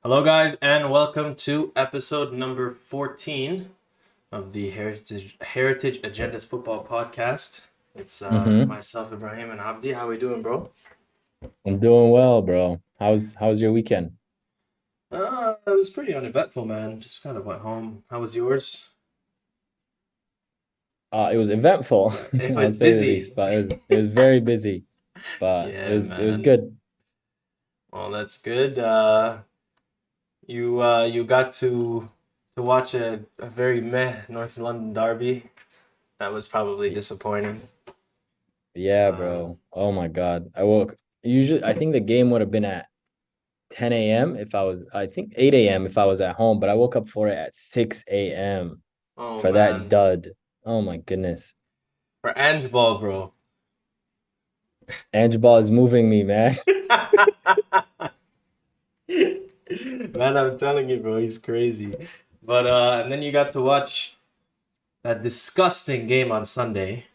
Hello, guys, and welcome to episode number 14 of the Heritage Agendas Football Podcast. It's Mm-hmm. myself, Ibrahim, and Abdi. How we doing, bro? I'm doing well, bro. How's your weekend? It was pretty uneventful, man. Just kind of went home. How was yours? It was eventful, It I'll was say the least, busy. but it was very busy, but it Yeah, was it was man. good. Well, that's good. You got to watch a very meh North London derby. That was probably Y- disappointing. Yeah, Uh, bro. Oh my God. I think the game would have been at 10 a.m. if I think 8 a.m. if I was at home, but I woke up for it at 6 a.m. oh for that man, dud. Oh my goodness. for Ange Ball, bro. Ange Ball is moving me, man. Man, I'm telling you, bro, he's crazy. But and then you got to watch that disgusting game on Sunday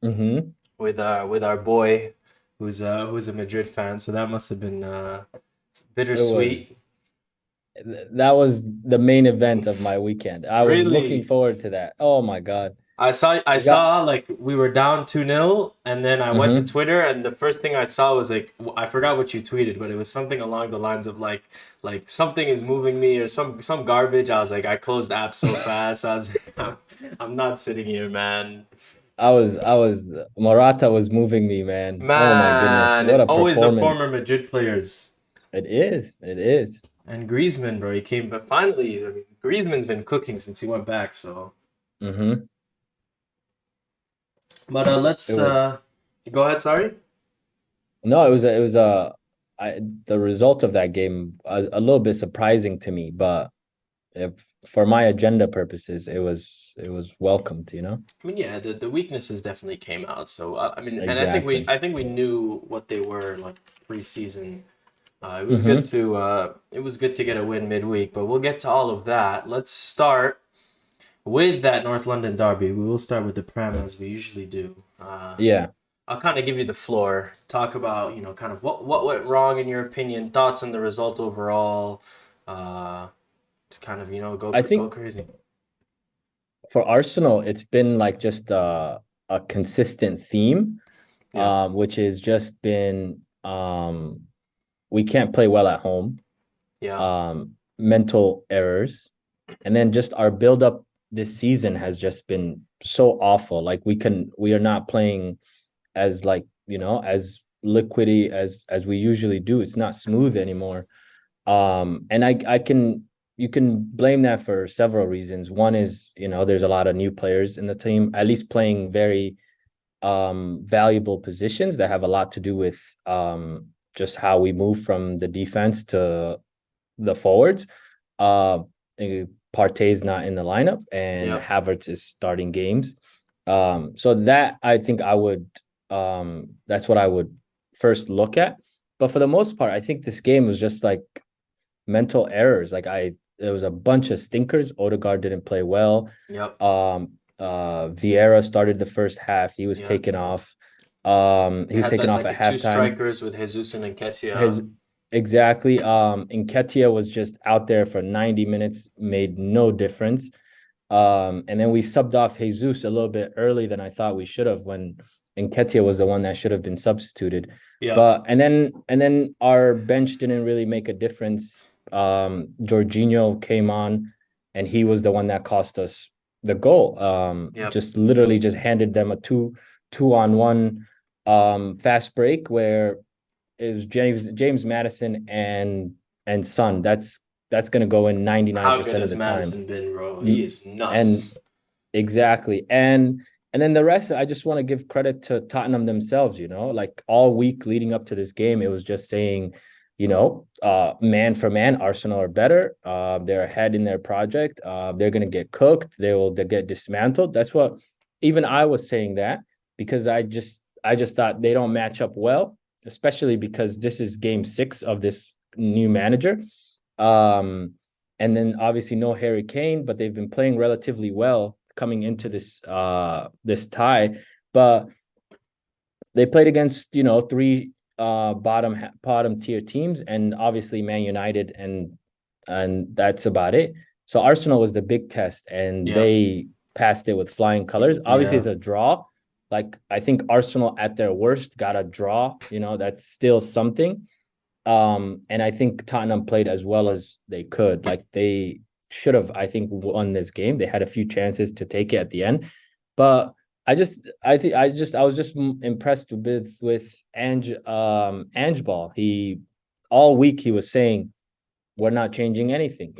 Mm-hmm. with our boy who's a Madrid fan. So that must have been It bittersweet. was that was the main event of my weekend. I was looking Really, forward to that. Oh my God. I We got saw like we were down 2-0, and then I went to hmm Twitter, and the first thing I saw was like I forgot what you tweeted, but it was something along the lines of like something is moving me or some garbage. I was like, I closed the app so fast. I was I'm not sitting here, man. I was Morata was moving me, man. Oh my goodness. Man, What it's a always the former performance. Madrid players. It is. It is. And Griezmann, bro, he came, but finally, I mean, Griezmann's been cooking since he went back. So, Mm-hmm. but It let's was go ahead. Sorry. no, it was the result of that game a little bit surprising to me, but if for my agenda purposes, it was welcomed, you know? I mean, yeah, the weaknesses definitely came out. So, I mean, and Exactly. I think we knew what they were like preseason. Mm-hmm. It was good to get a win midweek, but we'll get to all of that. Let's start with that North London derby. We will start with the Prem as we usually do. Yeah. I'll kind of give you the floor. Talk about kind of what went wrong in your opinion, thoughts on the result overall. Uh, just kind of I go think crazy. for Arsenal, it's been like just a consistent theme, Yeah, which has just been we can't play well at home, yeah, mental errors, and then just our buildup this season has just been so awful. Like we are not playing as like as liquidy as we usually do. It's not smooth anymore. And I can you can blame that for several reasons. One is, there's a lot of new players in the team, at least playing very valuable positions that have a lot to do with just how we move from the defense to the forwards. Uh, Partey's not in the lineup, and yep. Havertz is starting games. So that I think that's what I would first look at. But for the most part, I think this game was just like mental errors. There was a bunch of stinkers. Odegaard didn't play well. Yep. Vieira started the first half. He was Yeah. taken off. They He was had taken that off like at two halftime. strikers with Jesus and His Nketiah. exactly. Nketiah was just out there for 90 minutes, made no difference. And then we subbed off Jesus a little bit early than I thought we should have when Nketiah was the one that should have been substituted. Yep. But and then our bench didn't really make a difference. Jorginho came on, and he was the one that cost us the goal. Yep. Just literally just handed them a two on one fast break where it was James Madison and Son. That's gonna go in How good 99% of has the time. Madison been, bro? He is And nuts. exactly. And then the rest, I just want to give credit to Tottenham themselves, like all week leading up to this game, it was just saying, man for man, Arsenal are better. They're ahead in their project. They're gonna get cooked. They get dismantled. That's what even I was saying that because I just thought they don't match up well, especially because this is game six of this new manager. Um, and then obviously no Harry Kane, but they've been playing relatively well coming into this tie. But they played against three bottom tier teams, and obviously Man United and and that's about it. So Arsenal was the big test, and Yeah. they passed it with flying colors. Obviously, it's Yeah. a draw. Like I think Arsenal at their worst got a draw. That's still something. And I think Tottenham played as well as they could. Like they should have, I think, won this game. They had a few chances to take it at the end, but I was just impressed with Ange Ball. He all week he was saying we're not changing anything.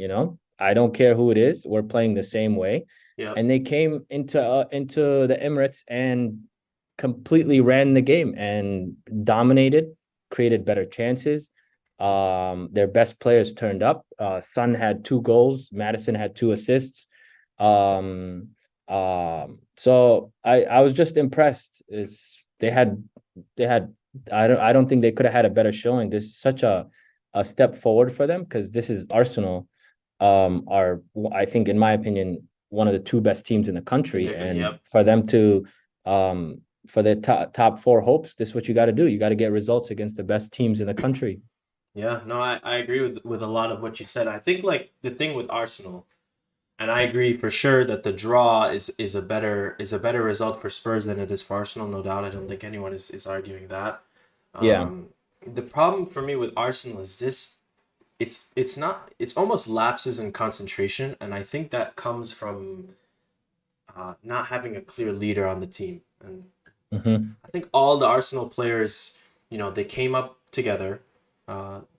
I don't care who it is. We're playing the same way. Yeah. And they came into the Emirates and completely ran the game and dominated, created better chances. Their best players turned up. Son had 2 goals. Madison had 2 assists. Um, so I was just impressed. Is they had I don't think they could have had a better showing. This is such a step forward for them because this is Arsenal, are, I think, in my opinion, one of the 2 best teams in the country. And Yep. for them to for the top 4 hopes, this is what you got to do. You got to get results against the best teams in the country. Yeah. No, I agree with a lot of what you said. I think like the thing with Arsenal, and I agree for sure that the draw is a better result for Spurs than it is for Arsenal, no doubt. I don't think anyone is arguing that. Yeah. The problem for me with Arsenal is this: it's almost lapses in concentration, and I think that comes from not having a clear leader on the team. And Mm-hmm. I think all the Arsenal players, they came up together.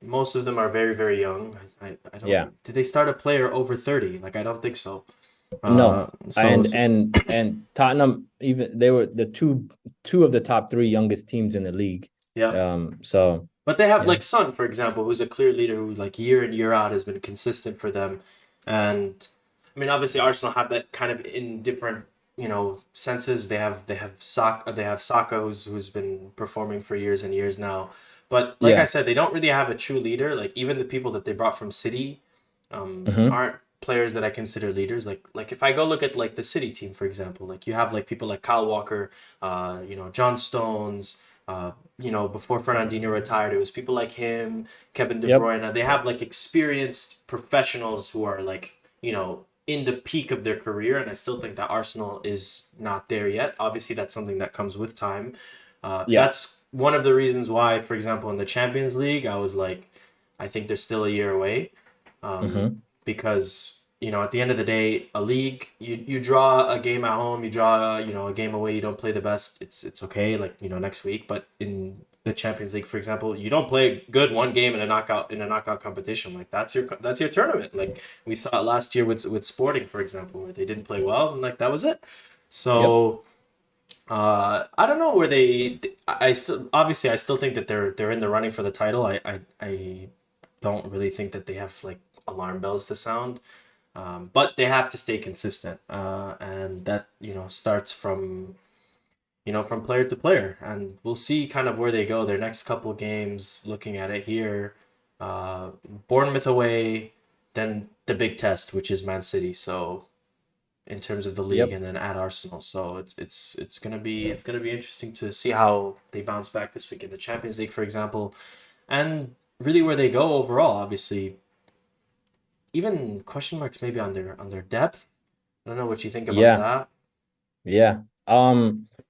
Most of them are very, very young. I Yeah. don't. Did they start a player over 30? Like I don't think so. No. So, And Tottenham, even they were the two of the top 3 youngest teams in the league. yeah. So But they have yeah. like Son, for example, who's a clear leader who like year in year out has been consistent for them. And I mean, obviously Arsenal have that kind of in different senses. They have Saka who's been performing for years and years now. But like I Yeah. said, they don't really have a true leader. Like even the people that they brought from City, Mm-hmm. aren't players that I consider leaders. Like if I go look at like the City team, for example, like you have like people like Kyle Walker, John Stones, before Fernandinho retired, it was people like him, Kevin De Yep. Bruyne. They have like experienced professionals who are like, in the peak of their career, and I still think that Arsenal is not there yet. Obviously, that's something that comes with time. Yeah. That's one of the reasons why, for example, in the Champions League, I was like, I think they're still a year away, Mm-hmm. because at the end of the day, a league, you draw a game at home, you draw a game away, you don't play the best, it's okay, like next week. But in the Champions League, for example, you don't play good one game in a knockout competition. Like that's your tournament. Like we saw it last year with Sporting, for example, where they didn't play well, and like that was it. Yep. So I don't know where I still think that they're in the running for the title. I don't really think that they have like alarm bells to sound. But they have to stay consistent, and that starts from player to player, and we'll see kind of where they go their next couple games. Looking at it here, uh, Bournemouth away, then the big test, which is Man City. So in terms of the league, Yep. and then at Arsenal, so it's gonna be interesting to see how they bounce back this week in the Champions League, for example, and really where they go overall. Obviously, even question marks maybe on their depth. I don't know what you think about Yeah. that. Yeah.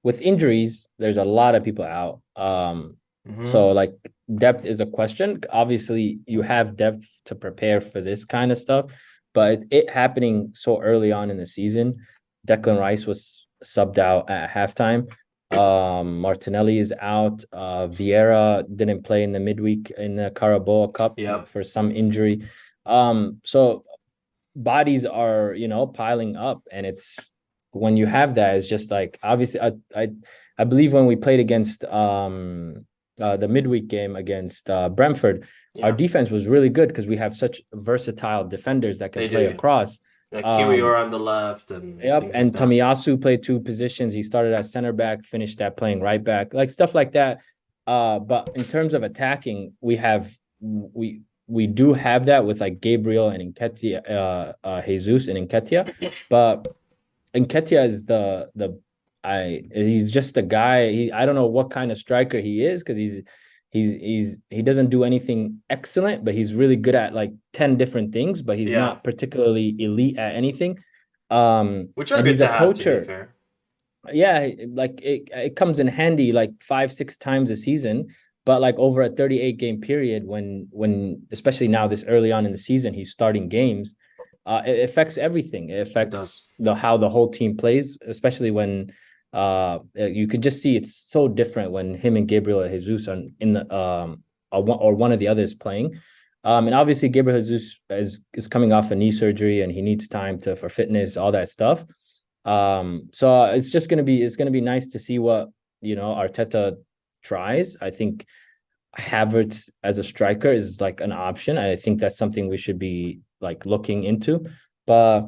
With injuries, there's a lot of people out. So Mm-hmm. like depth is a question. Obviously, you have depth to prepare for this kind of stuff, but it happening so early on in the season. Declan Rice was subbed out at halftime. Martinelli is out. Vieira didn't play in the midweek in the Carabao Cup Yep. for some injury. So bodies are piling up, and it's when you have that, it's just like obviously I believe when we played against the midweek game against Brentford, our Yeah. defense was really good because we have such versatile defenders that can They play do. across. Like um Kiwior on the left and Yep, things like and that. Tomiyasu played 2 positions. He started at center back, finished at playing right back, like stuff like that. But in terms of attacking, we do have that with like Gabriel and Nketiah, Jesus and Nketiah. But Nketiah is he's just a guy. I don't know what kind of striker he is because he doesn't do anything excellent, but he's really good at like 10 different things, but he's Yeah, not particularly elite at anything. which are And good he's a to have, to be poacher. fair. Yeah, like it comes in handy like 5 6 times a season, but like over a 38 game period, when especially now this early on in the season he's starting games, it affects everything. It It affects does. the how the whole team plays, especially when you could just see it's so different when him and Gabriel Jesus are in the or one of the others playing. And obviously Gabriel Jesus is coming off a knee surgery and he needs time to for fitness, all that stuff. So it's gonna be nice to see what Arteta tries. I think Havertz as a striker is like an option. I think that's something we should be like looking into. But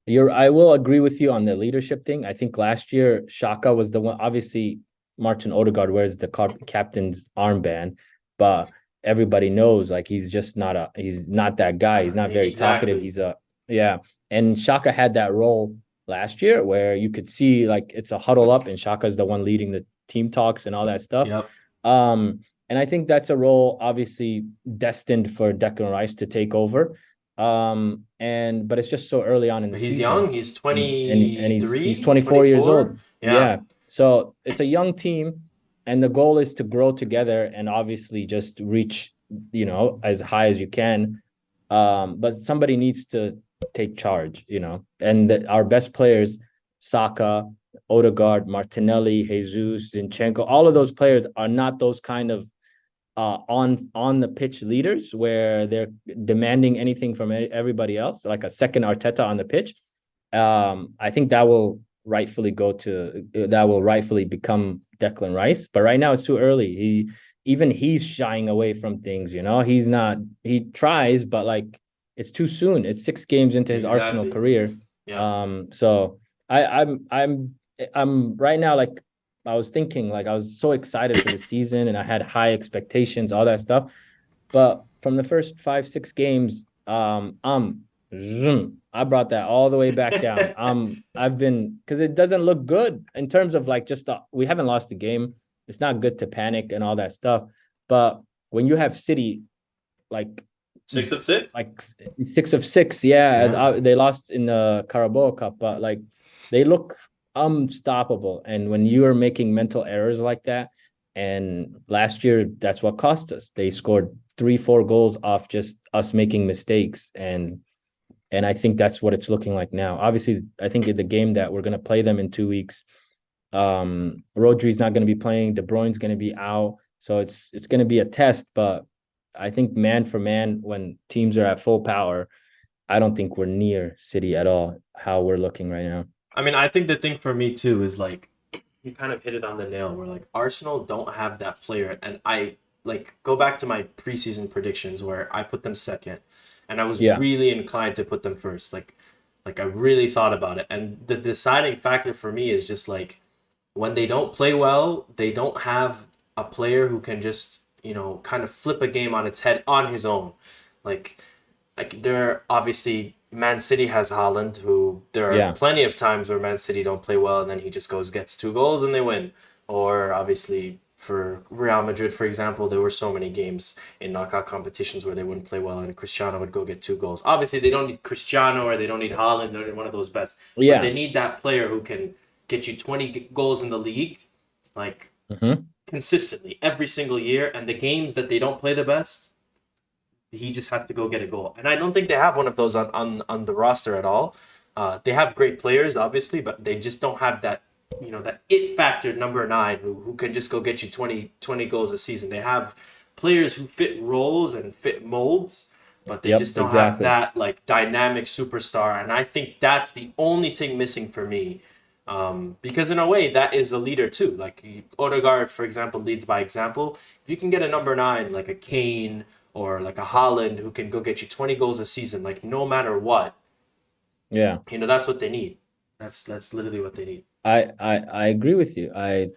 I will agree with you on the leadership thing. I think last year Xhaka was the one. Obviously, Martin Odegaard wears the captain's armband, but everybody knows like he's not that guy. He's not very talkative. Exactly. He's a yeah. And Xhaka had that role last year where you could see like it's a huddle up and Shaka's the one leading the team talks and all that stuff. Yep. And I think that's a role obviously destined for Declan Rice to take over. But it's just so early on in the But he's young. season. He's And he's 23, 24 years 24. old. Yeah. Yeah. So it's a young team and the goal is to grow together and obviously just reach, as high as you can. But somebody needs to take charge, and our best players, Saka, Odegaard, Martinelli, Jesus, Zinchenko, all of those players are not those kind of on the pitch leaders where they're demanding anything from everybody else, like a second Arteta on the pitch. I think that will rightfully become Declan Rice. But right now it's too early. He's shying away from things, He's not, he tries, but like it's too soon. It's 6 games into his Arsenal Exactly. career. Yeah. So I'm right now, like I was thinking, like I was so excited for the season and I had high expectations, all that stuff. But from the first 5 6 games, I brought that all the way back down. I've been because it doesn't look good in terms of like we haven't lost the game. It's not good to panic and all that stuff. But when you have City like 6 of 6. like 6 of 6, yeah. They lost in the Carabao Cup, but like they look unstoppable. And when you are making mental errors like that, and last year that's what cost us. They scored 3-4 goals off just us making mistakes, and I think that's what it's looking like now. Obviously, I think in the game that we're going to play them in 2 weeks, Rodri's not going to be playing. De Bruyne's going to be out, so it's going to be a test. But I think man for man, when teams are at full power, I don't think we're near City at all. How we're looking right now. I mean, I think the thing for me too is like you kind of hit it on the nail. Where like Arsenal don't have that player, and I like go back to my preseason predictions where I put them second, and I was Yeah, really inclined to put them first. Like I really thought about it, and the deciding factor for me is just like when they don't play well, they don't have a player who can just kind of flip a game on its head on his own. Like they're obviously Man City has Haaland, who there are yeah, plenty of times where Man City don't play well and then he just gets 2 goals and they win. Or obviously for Real Madrid, for example, there were so many games in knockout competitions where they wouldn't play well and Cristiano would go get 2 goals. Obviously, they don't need Cristiano or they don't need Haaland, they're one of those best, but yeah. they need that player who can get you 20 goals in the league, like Mm-hmm. consistently every single year. And the games that they don't play the best, he just has to go get a goal. And I don't think they have one of those on the roster at all. They have great players, obviously, but they just don't have that, that it factor number 9 who can just go get you 20 goals a season. They have players who fit roles and fit molds, but they Yep, just don't have exactly. that like dynamic superstar. And I think that's the only thing missing for me. Because in a way that is a leader too. Like Odegaard, for example, leads by example. If you can get a number 9 like a Kane or like a Holland who can go get you 20 goals a season, like no matter what, Yeah, that's what they need. That's literally what they need. I agree with you. I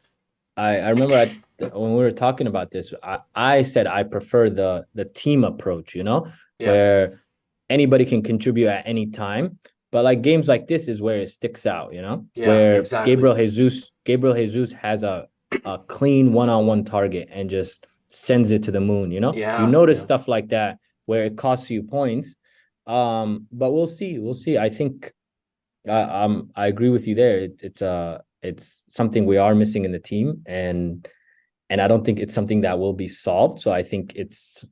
remember when we were talking about this, I said I prefer the team approach, Yeah, where anybody can contribute at any time. But like games like this is where it sticks out, yeah, where exactly. Gabriel Jesus has a clean one-on-one target and just sends it to the moon, you know? You Yeah, notice yeah. stuff like that where it costs you points. But we'll see. We'll see. I think I agree with you there. It's something we are missing in the team, and I don't think it's something that will be solved. So I think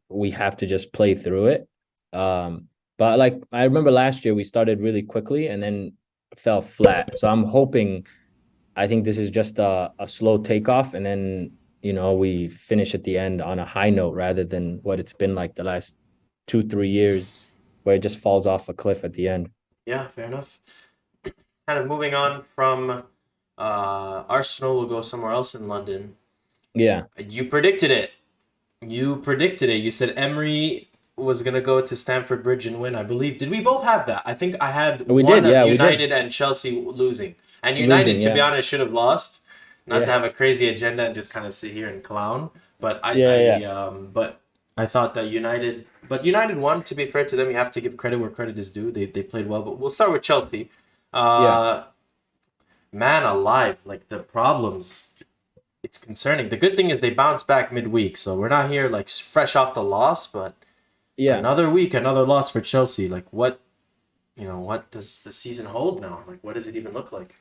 we have to just play through it. But like I remember last year we started really quickly and then fell flat. So I'm hoping I think this is just a slow takeoff, and then we finish at the end on a high note rather than what it's been like the last 2 3 years, where it just falls off a cliff at the end. Yeah, fair enough. Kind of moving on from Arsenal, will go somewhere else in London. Yeah, You predicted it. You predicted it. You said Emery was gonna go to Stamford Bridge and win. I believe. Did we both have that? I think I had we one did. of Yeah, we did United and Chelsea losing. And United, losing. to be Yeah, honest, should have lost. Not to yeah, have a crazy agenda and just kind of sit here and clown. But yeah, yeah, but I thought that United, but United won. To be fair to them, you have to give credit where credit is due. They played well. But we'll start with Chelsea. yeah. Uh, man alive, like the problems, it's concerning. The good thing is they bounced back midweek, so we're not here like fresh off the loss, but Yeah. another week, another loss for Chelsea. Like what does the season hold now? Like what does it even look like?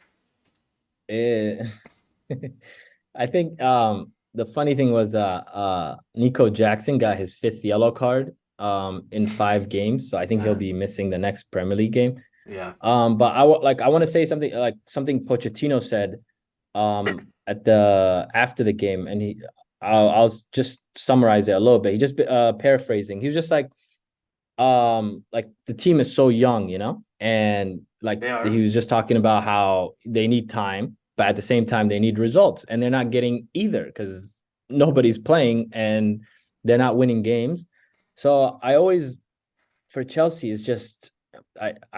Eh, I think the funny thing was Nico Jackson got his fifth yellow card in 5 games. So I think he'll Man, be missing the next Premier League game. yeah, But I want to say something like something Pochettino said at the after the game, and I'll just summarize it a little bit. He just paraphrasing. He was just like the team is so young, and like they he are. was just talking about how they need time, but at the same time they need results, and they're not getting either because nobody's playing and they're not winning games. So I always for Chelsea is just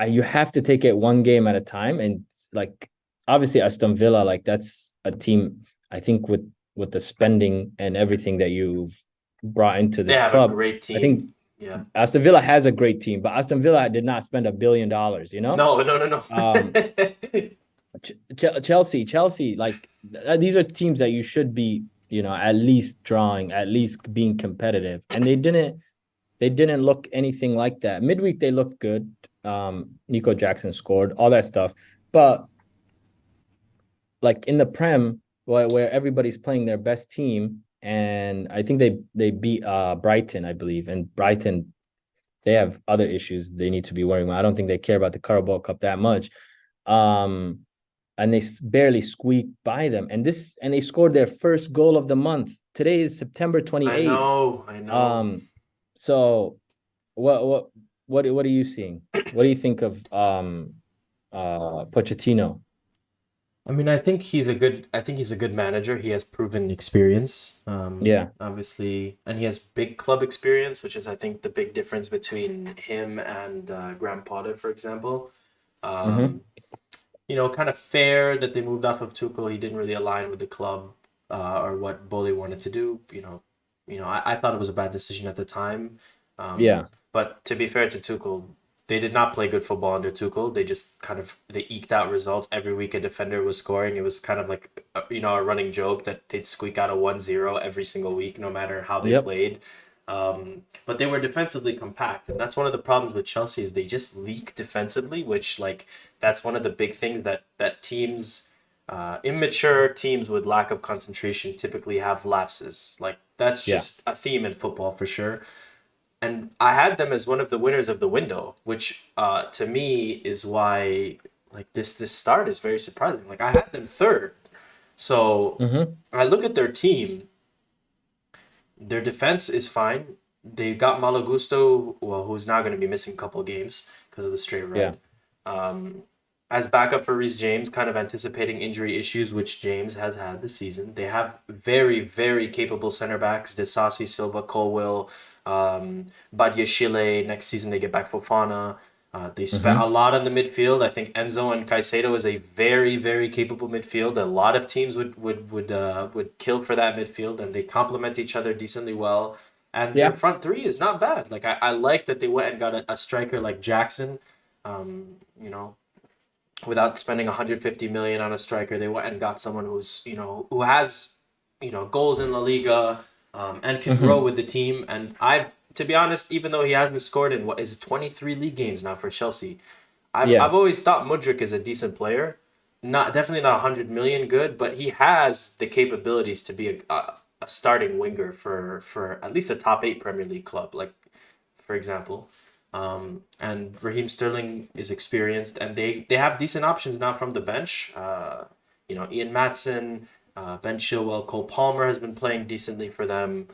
you have to take it one game at a time, and like obviously Aston Villa, like that's a team I think with the spending and everything that you've brought into They this have a club, great I think team. Yeah. Aston Villa has a great team, but Aston Villa did not spend $1 billion, you know? No, no, no, no. Um, Chelsea, like these are teams that you should be, at least drawing, at least being competitive. And they didn't look anything like that. Midweek they looked good. Nico Jackson scored, all that stuff. But like in the Prem, where everybody's playing their best team, and I think they beat Brighton, I believe. And Brighton, they have other issues they need to be worrying about. I don't think they care about the Carabao Cup that much. Um, and they barely squeaked by them. And they scored their first goal of the month. Today is September I 28th. know, I know. Um, so what are you seeing? What do you think of Pochettino? I mean, I think he's a good manager. He has proven experience, Yeah. obviously, and he has big club experience, which is, I think, the big difference between him and Graham Potter, for example. Mm-hmm. Um, kind of fair that they moved off of Tuchel. He didn't really align with the club or what Boli wanted to do. I thought it was a bad decision at the time. Yeah. But to be fair to Tuchel, they did not play good football under Tuchel. They just they eked out results every week. A defender was scoring. It was kind of like a running joke that they'd squeak out a 1-0 every single week, no matter how they Yep. played. But they were defensively compact, and that's one of the problems with Chelsea is they just leak defensively, which like that's one of the big things that teams, immature teams with lack of concentration typically have lapses. Like that's Yeah. just a theme in football for sure. And I had them as one of the winners of the window, which to me is why like this start is very surprising. Like I had them third, so Mm-hmm. I look at their team. Their defense is fine. They got Malagusto, well, who's now going to be missing a couple of games because of the straight Yeah. red. As backup for Reece James, kind of anticipating injury issues, which James has had this season. They have very, very capable center backs: Desasi, Silva, Colwill, Badiashile. Next season they get back Fofana. They spent a Mm-hmm. lot on the midfield. I think Enzo and Caicedo is a very, very capable midfield. A lot of teams would kill for that midfield, and they complement each other decently well. And their Yeah. front three is not bad. Like I like that they went and got a striker like Jackson. Um, you know, without spending 150 million on a striker, they went and got someone who has goals in La Liga, and can grow Hmm. with the team. And to be honest, even though he hasn't scored in what is it, 23 league games now for Chelsea, Yeah, I've always thought Mudryk is a decent player. Not definitely not 100 million good, but he has the capabilities to be a starting winger for at least a top 8 Premier League club, like for example. And Raheem Sterling is experienced, and they have decent options now from the bench. Ian Matson, Ben Chilwell, Cole Palmer has been playing decently for them.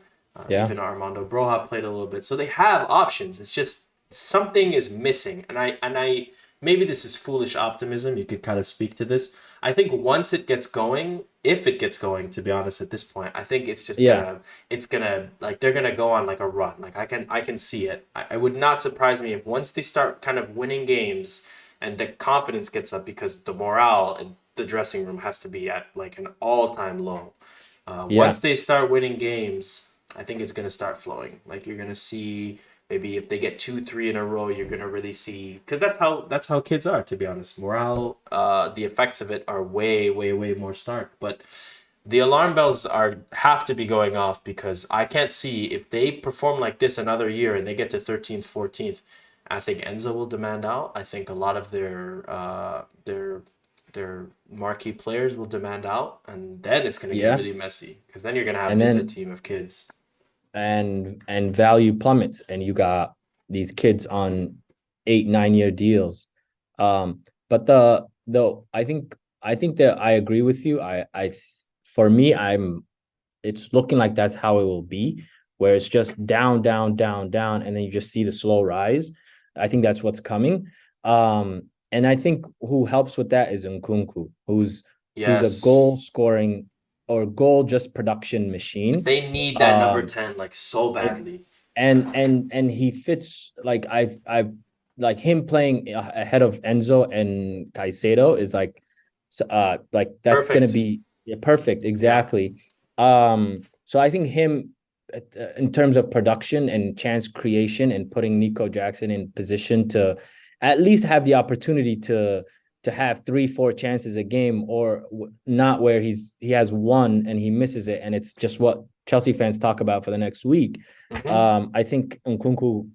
yeah, Even Armando Broja played a little bit, so they have options. It's just something is missing, and I maybe this is foolish optimism. You could kind of speak to this. I think once it gets going, if it gets going, to be honest, at this point, I think it's just yeah, gonna like they're gonna go on like a run. Like I can see it. I would not surprise me if once they start kind of winning games and the confidence gets up because the morale in the dressing room has to be at like an all-time low. Once yeah. they start winning games, I think it's gonna start flowing. Like you're gonna see maybe if they get two, three in a row, you're gonna really see because that's how kids are. To be honest, morale, the effects of it are way, way, way more stark. But the alarm bells are have to be going off because I can't see if they perform like this another year and they get to 13th, 14th. I think Enzo will demand out. I think a lot of their marquee players will demand out, and then it's gonna get Yeah. really messy because then you're gonna have And just a then team of kids. and value plummets, and you got these kids on 8, 9 year deals. But the I think that I agree with you. For me, it's looking like that's how it will be, where it's just down, down, down, down, and then you just see the slow rise. I think that's what's coming. And I think who helps with that is Nkunku, who's a Yes, goal scoring or goal just production machine. they need that number Um, 10 like so ex- badly. and he fits like I've like him playing ahead of Enzo and Caicedo is like that's gonna Perfect. be, yeah, perfect, Yeah. exactly. So I think him in terms of production and chance creation and putting Nico Jackson in position to at least have the opportunity to have 3, 4 chances a game, or not where he has one and he misses it and it's just what Chelsea fans talk about for the next week. Mm-hmm. I think Nkunku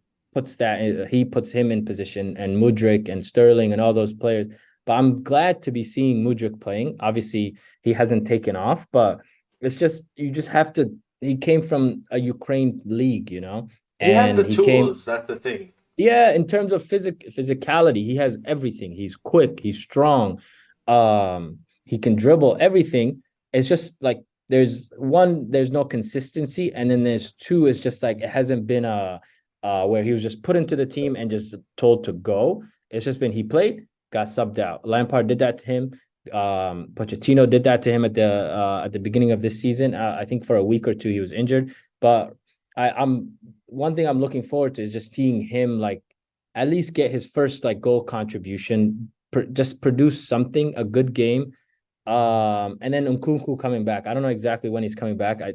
he puts him in position, and Mudryk and Sterling and all those players. But I'm glad to be seeing Mudryk playing. Obviously, he hasn't taken off, but it's just you just have to. He came from a Ukraine league, He has the and he came. tools. That's the thing. Yeah, in terms of physicality, he has everything. He's quick, he's strong, he can dribble everything. It's just like there's no consistency, and then there's two, it's just like it hasn't been a where he was just put into the team and just told to go. It's just been he played, got subbed out. Lampard did that to him. Pochettino did that to him at the beginning of this season. I think for a week or two he was injured, but I'm one thing I'm looking forward to is just seeing him like at least get his first like goal contribution, just produce something, a good game. And then Nkunku coming back. I don't know exactly when he's coming back. I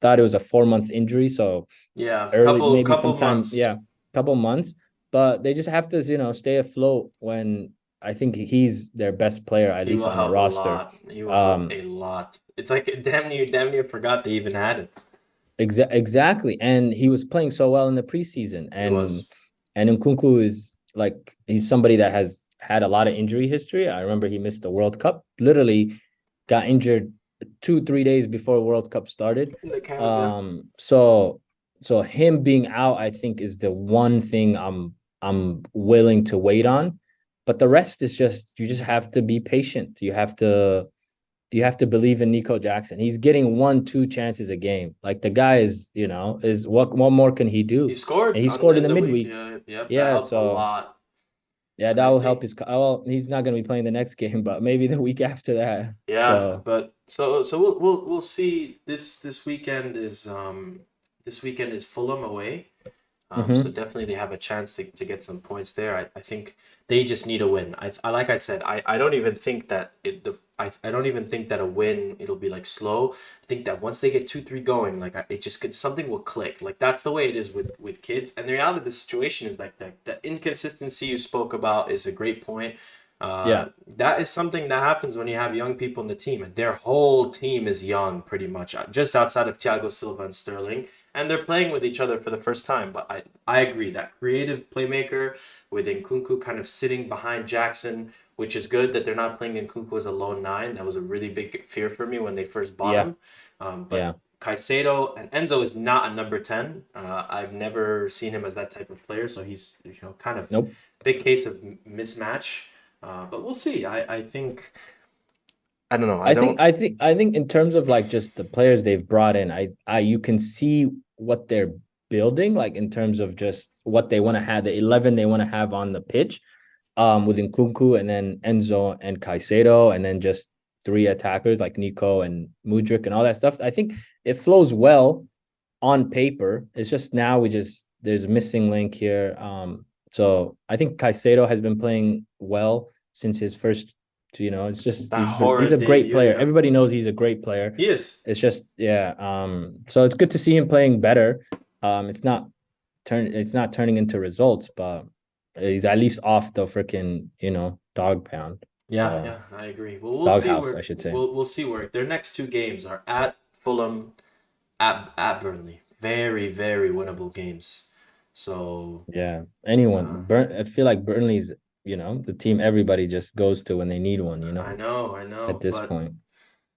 thought it was a 4 month injury, so Yeah. early, Couple maybe couple sometime, months. yeah, couple months. But they just have to, stay afloat when I think he's their best player, at He least will on the help a roster. lot. He will help Um, a lot. It's like damn near forgot they even had it. Exactly. And he was playing so well in the preseason. He was. And Nkunku is like he's somebody that has had a lot of injury history. I remember he missed the World Cup, literally got injured 2, 3 days before World Cup started. In the camp, yeah. So him being out, I think, is the one thing I'm willing to wait on. But the rest is just you just have to be patient. You have to believe in Nico Jackson. He's getting 1, 2 chances a game. Like the guy is what more can he He do? And scored he on scored in in the the week. midweek. Yeah, yep, that Yeah, helped a so lot. yeah, And that I will help think his. Well, he's not going to be playing the next game, but maybe the week after that. yeah, So, but so we'll see. This weekend is Fulham away. So mhm. definitely they have a chance to get some points there. I think they just need a win. I like I said, I don't even think that I don't even think that a win it'll be like slow. I think that once they get 2-3 going, like it just could something will click. Like that's the way it is with kids. And the reality of the situation is like that the inconsistency you spoke about is a great point. Yeah. That is something that happens when you have young people in the team, and their whole team is young, pretty much, just outside of Thiago Silva and Sterling, and they're playing with each other for the first time. But I agree that creative playmaker with Nkunku kind of sitting behind Jackson, which is good that they're not playing Nkunku as a lone nine. That was a really big fear for me when they first bought Yeah. him. But Yeah. Caicedo and Enzo is not a number 10. I've never seen him as that type of player, so he's kind of Nope. big case of mismatch. But we'll see. I think I don't know. I I think don't. I think I think in terms of like just the players they've brought in, I you can see what they're building, like in terms of just what they want to have, the 11 they want to have on the pitch, with Nkunku and then Enzo and Caicedo, and then just three attackers like Nico and Mudryk and all that stuff. I think it flows well on paper. It's just now there's a missing link here. So I think Caicedo has been playing well since his first. It's just That he's a horrid great debut, player. yeah. Everybody knows he's a great player. He is. It's just yeah. So it's good to see him playing better. It's not turning into results, but he's at least off the freaking dog pound. Yeah, So yeah, I agree. Well, we'll see doghouse, I where should say. we'll see where their next two games are at Fulham, at Burnley. Very, very winnable games. So Yeah. uh, I feel like Burnley's, the team everybody just goes to when they need one, I at know, this but point.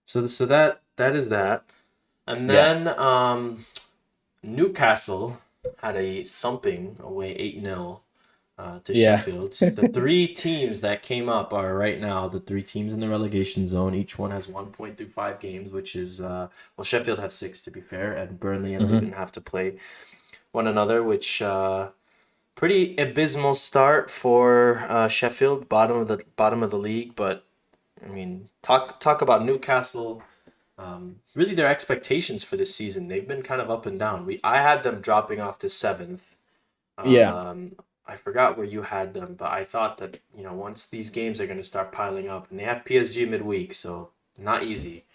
so that is that, and Yeah. then Newcastle had a thumping away 8-0 to Yeah. Sheffield. The three teams that came up are right now the three teams in the relegation zone. Each one has 1 point through 5 games, which is well, Sheffield have six to be fair, and Burnley and Hmm. Luton have to play one another, which pretty abysmal start for Sheffield, bottom of the league. But I mean, talk about Newcastle. Really, their expectations for this season, they've been kind of up and down. I had them dropping off to seventh. Yeah. I forgot where you had them, but I thought that once these games are going to start piling up, and they have PSG midweek, so not easy.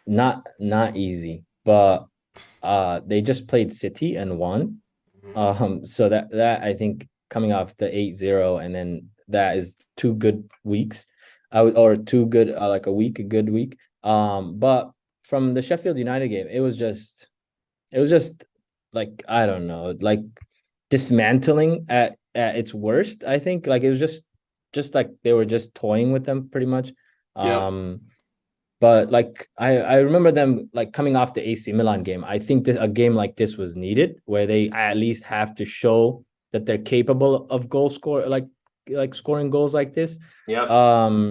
Not easy, but they just played City and won. Mhm. So that I think coming off the 8-0, and then that is two good weeks. Or two good like a good week. But from the Sheffield United game, it was just like I don't know, like dismantling at its worst. I think like it was just like they were just toying with them pretty much. Yep. But like I remember them like coming off the AC Milan game. I think a game like this was needed where they at least have to show that they're capable of like scoring goals like this. Yep.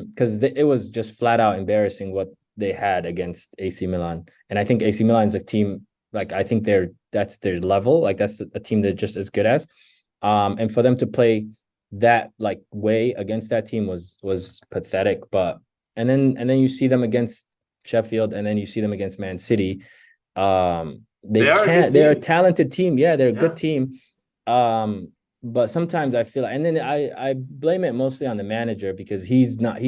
Because it was just flat out embarrassing what they had against AC Milan. And I think AC Milan is a team like I think that's their level. Like that's a team they're just as good as. And for them to play that like way against that team was pathetic. But and then you see them against Sheffield, and then you see them against Man City. They They are a good can't. They're a team. talented team. Yeah, they're a Yeah. good team. But sometimes I feel, and then I blame it mostly on the manager because he's not.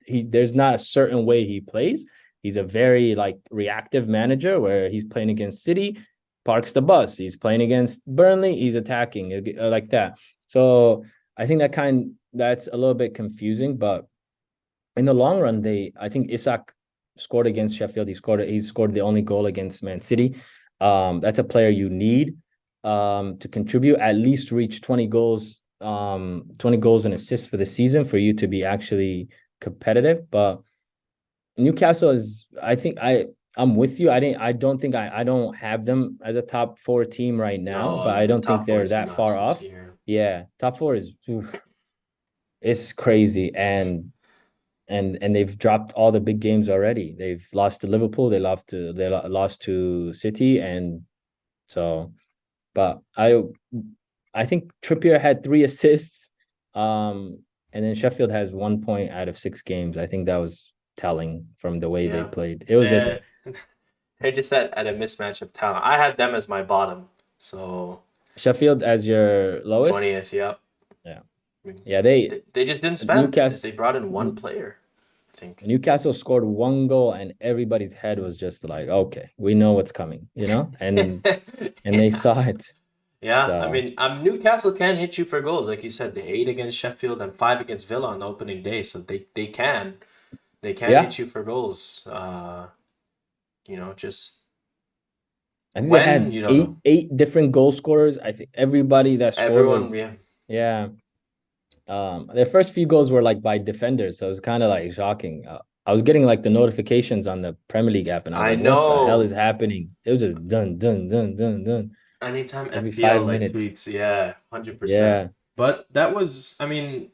There's not a certain way he plays. He's a very like reactive manager where he's playing against City, parks the bus. He's playing against Burnley, he's attacking like that. So I think that's a little bit confusing, but in the long run, I think Isak scored against Sheffield. He scored the only goal against Man City. That's a player you need to contribute, at least reach 20 goals, 20 goals and assists for the season for you to be actually competitive. But Newcastle is, I think I'm with you. I don't have them as a top four team right now, No, but I no, the don't think top four they're is that nuts far this off. year. Yeah, top four is oof, it's crazy. And they've dropped all the big games already. They've lost to Liverpool, they lost to City, and so. But I think Trippier had 3 assists, and then Sheffield has 1 point out of 6 games. I think that was telling from the way they Yeah. played. It was just They they just at a mismatch of talent. I had them as my bottom, so Sheffield as your lowest. 20th. Yep. Yeah, I mean, yeah. They they just didn't spend. Newcastle They brought in one player, I think. Newcastle scored 1 goal, and everybody's head was just like, okay, we know what's coming, and they Yeah. saw it. Yeah, I So mean, Newcastle can hit you for goals, like you said. They 8 against Sheffield and 5 against Villa on the opening day, so they can yeah, hit you for goals. Just I think they when had you don't know. eight different goal scorers. I think everybody that scored Everyone, was, yeah, yeah. Their first few goals were like by defenders, so it was kind of like shocking. I was getting like the notifications on the Premier League app, and I was I like, "What the hell is know. happening?" It was just done, done, done, done, done Anytime every FPL five like minutes. tweets, yeah, 100%. Yeah, But that was, I mean,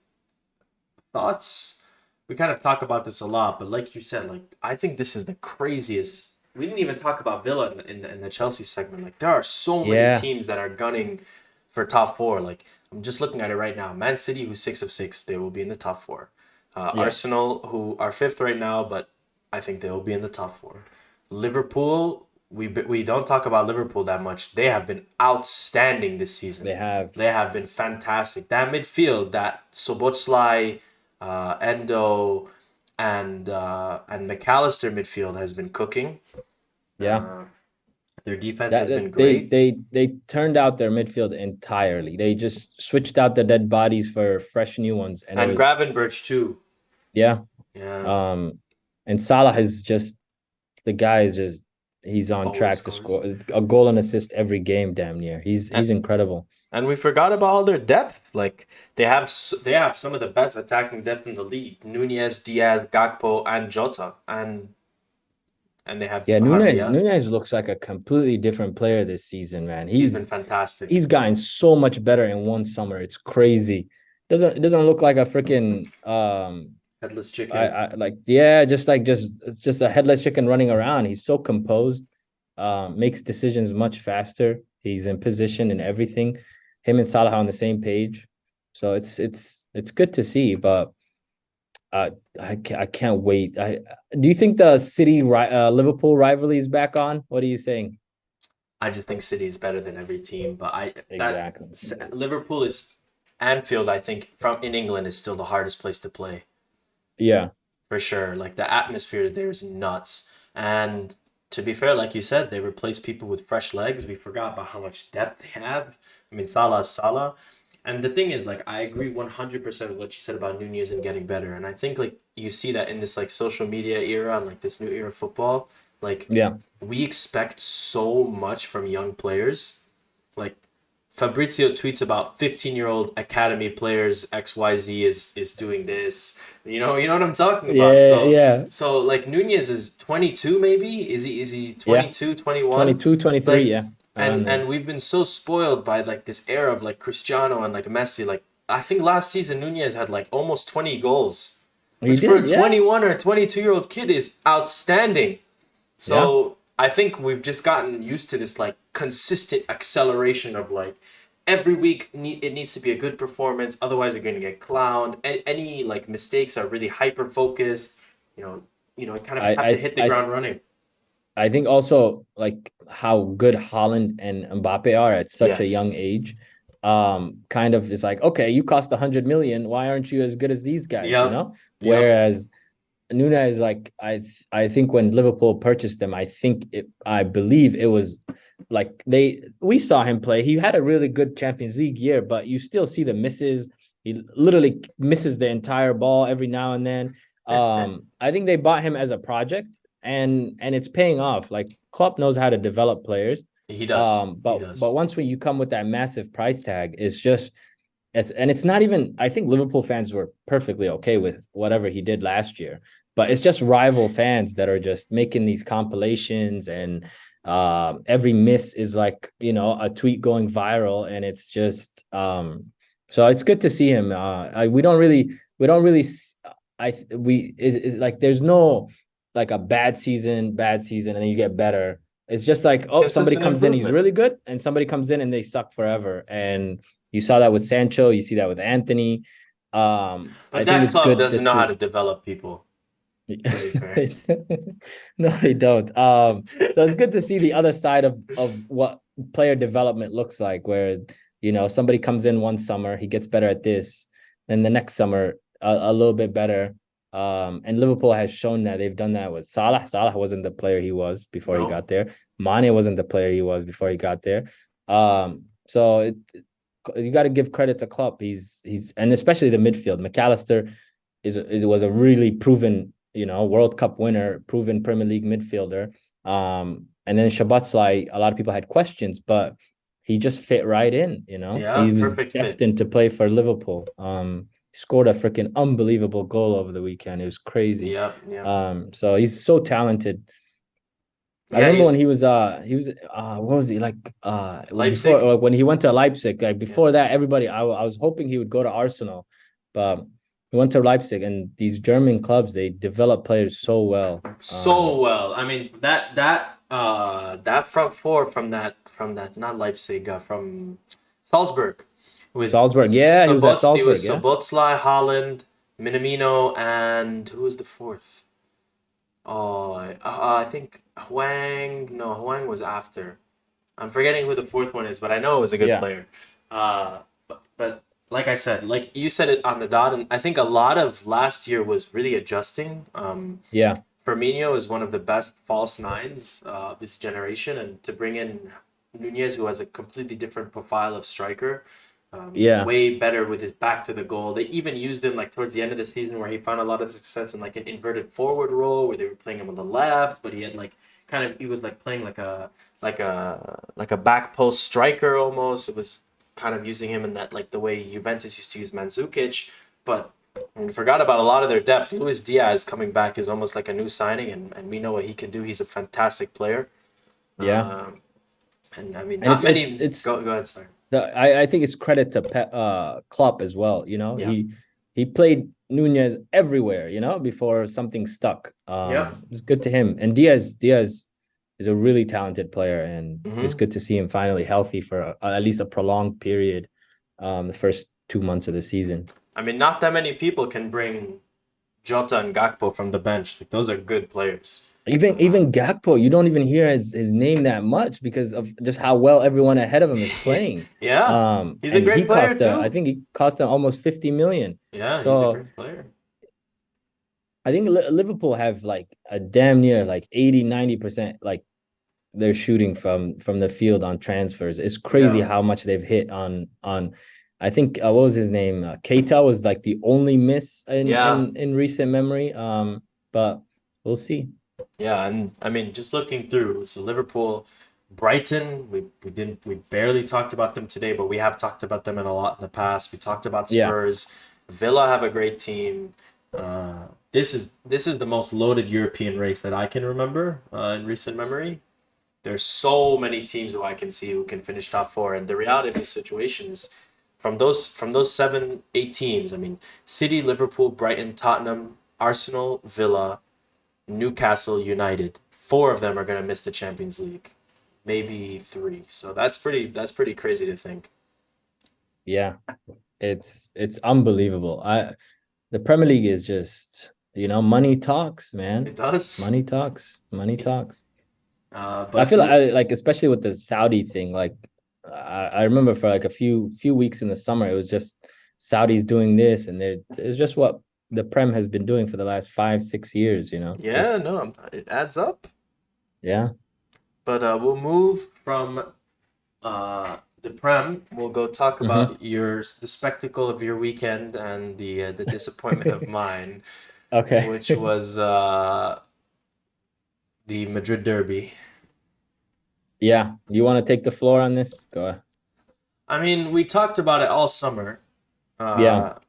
thoughts. We kind of talk about this a lot, but like you said, like I think this is the craziest. We didn't even talk about Villa in the Chelsea segment. Like there are so many yeah, teams that are gunning for top four. Like I'm just looking at it right now. Man City, who's 6 of 6, they will be in the top four. yeah, Arsenal, who are fifth right now, but I think they will be in the top four. Liverpool, we don't talk about Liverpool that much. They have been outstanding this season. they have. They have been fantastic. That midfield, that Soboslai, Endo, and McAllister midfield has been cooking. Yeah, Uh, their defense that, has been that they great, they they turned out their midfield entirely. They just switched out the dead bodies for fresh new ones, and it and was, Gravenberch too. yeah. Yeah, And Salah is just, the guy is just, he's on always track to scores. score a goal and assist every game. Damn near, And he's incredible. and we forgot about all their depth. Like they have some of the best attacking depth in the league. Nunez, Diaz, Gakpo, and Jota, and they have Yeah, Harvey. Nunez looks like a completely different player this season, man. He's been fantastic. He's gotten so much better in one summer. It's crazy. It doesn't look like a freaking Headless chicken. I like, yeah, just like, just it's just a headless chicken running around. He's so composed, makes decisions much faster. He's in position and everything. Him and Salah on the same page. So it's good to see, but I can't wait. Do you think the Liverpool rivalry is back on? What are you saying? I just think City's better than every team, but I that Exactly. Liverpool is Anfield. I think from in England is still the hardest place to play Yeah. for sure. Like the atmosphere there is nuts, and to be fair, like you said, they replace people with fresh legs. We forgot about how much depth they have. I mean, Salah is Salah, and the thing is, like, I agree 100% with what you said about Nunez and getting better, and I think like you see that in this like social media era and like this new era of football, like Yeah. we expect so much from young players. Like Fabrizio tweets about 15-year-old academy players XYZ is doing this. You know what I'm talking about. Yeah, So yeah. so like Nunez is 22 maybe? Is he Yeah. 22, 21? 22, 23. Like Yeah. Around and there. and we've been so spoiled by like this era of like Cristiano and like Messi. Like I think last season Nunez had like almost 20 goals, He which for a did, yeah. 21 or a 22-year-old kid is outstanding. Yeah. So I think we've just gotten used to this like consistent acceleration of like every week it needs to be a good performance. Otherwise, you're going to get clowned. Any like mistakes are really hyper focused. You know, you kind of I have to I hit the I ground running. I think also like how good Holland and Mbappe are at such a young Yes. age. Kind of is like, okay, you cost 100 million. Why aren't you as good as these guys? You Yep. know? Yep. Whereas Nunez, like, I think when Liverpool purchased them, I believe it was like we saw him play. He had a really good Champions League year, but you still see the misses. He literally misses the entire ball every now and then. I think they bought him as a project, and it's paying off. Like Klopp knows how to develop players. He does. He But does. once when you come with that massive price tag, it's not even, I think Liverpool fans were perfectly okay with whatever he did last year, but it's just rival fans that are just making these compilations, and every miss is like, a tweet going viral, and it's just so it's good to see him. We don't really I we is like, there's no like a bad season and then you get better. It's just like, oh, somebody Consistent comes in, he's improvement. really good, and somebody comes in and they suck forever. And you saw that with Sancho. You see that with Anthony. I But think that it's club good doesn't know how to to develop people, to be fair. no, they don't. So it's good to see the other side of what player development looks like, where somebody comes in one summer, he gets better at this, then the next summer a little bit better. And Liverpool has shown that they've done that with Salah. Salah wasn't the player he was before he got No. there. Mane wasn't the player he was before he got there. So you got to give credit to Klopp. He's and especially the midfield. McAllister was a really proven, World Cup winner, proven Premier League midfielder. And then Szoboszlai, a lot of people had questions, but he just fit right in. Yeah, He was perfect fit. destined to play for Liverpool. Scored a freaking unbelievable goal over the weekend. It was crazy. Yep, yep. So he's so talented. I Yeah, remember when he's he was what was he like before, Leipzig. like when he went to Leipzig, like Yeah. before that everybody I was hoping he would go to Arsenal, but he went to Leipzig, and these German clubs, they develop players so well. So well. I mean that front four from that not Leipzig, from Salzburg with Salzburg, yeah, he was at It was Salzburg, yeah. Szoboszlai, Holland, Minamino, and who was the fourth? Oh, I think Huang. No, Huang was after. I'm forgetting who the fourth one is, but I know it was a good Yeah, player. But like I said, like you said it on the dot, and I think a lot of last year was really adjusting. yeah, Firmino is one of the best false nines of this generation, and to bring in Nunez, who has a completely different profile of striker, yeah, way better with his back to the goal. They even used him like towards the end of the season, where he found a lot of success in like an inverted forward role, where they were playing him on the left, but he had like he was like playing like a back post striker almost. It was kind of using him in that like the way Juventus used to use Mandzukic, but we forgot about a lot of their depth. Luis Diaz coming back is almost like a new signing, and we know what he can do. He's a fantastic player. yeah. Um, and I mean, And not it's it's many. it's Go ahead, sorry. I think it's credit to Klopp as well. Yeah. He played Nunez everywhere, before something stuck. Yep. It's good to him. And Diaz is a really talented player, and it's Hmm. good to see him finally healthy for at least a prolonged period. The first 2 months of the season. I mean, not that many people can bring Jota and Gakpo from the bench. Like, those are good players. Even Gakpo, you don't even hear his name that much because of just how well everyone ahead of him is playing. Yeah, he's a And great player I too. think he cost them almost 50 million. Yeah, he's a So great player. I think Liverpool have like a damn near like 80-90%, like they're shooting from the field on transfers. It's crazy Yeah, how much they've hit on. I think what was his name? Keita was like the only miss in yeah, in in recent memory. But we'll see. yeah. And I mean, just looking through, so Liverpool, Brighton, we barely talked about them today, but we have talked about them in a lot in the past. We talked about Yeah. Spurs. Villa have a great team. This is the most loaded European race that I can remember in recent memory. There's so many teams who I can see who can finish top four, and the reality of the situation is from those 7, 8 teams. I mean, City, Liverpool, Brighton, Tottenham, Arsenal, Villa, Newcastle United. Four of them are gonna miss the Champions League, maybe three. So that's pretty crazy to think. Yeah. It's unbelievable. The Premier League is just, money talks, It man. does. Money talks. Money talks. I But feel like like especially with the Saudi thing, like I remember for like a few weeks in the summer, it was just Saudis doing this, and it's just what the Prem has been doing for the last 5-6 years, yeah, just no, it adds up. yeah. But we'll move from the Prem. We'll go talk Hmm. about the spectacle of your weekend and the disappointment of mine, Okay. which was the Madrid Derby. Yeah. You want to take the floor on this? Go ahead. I mean, we talked about it all summer. Yeah. Uh,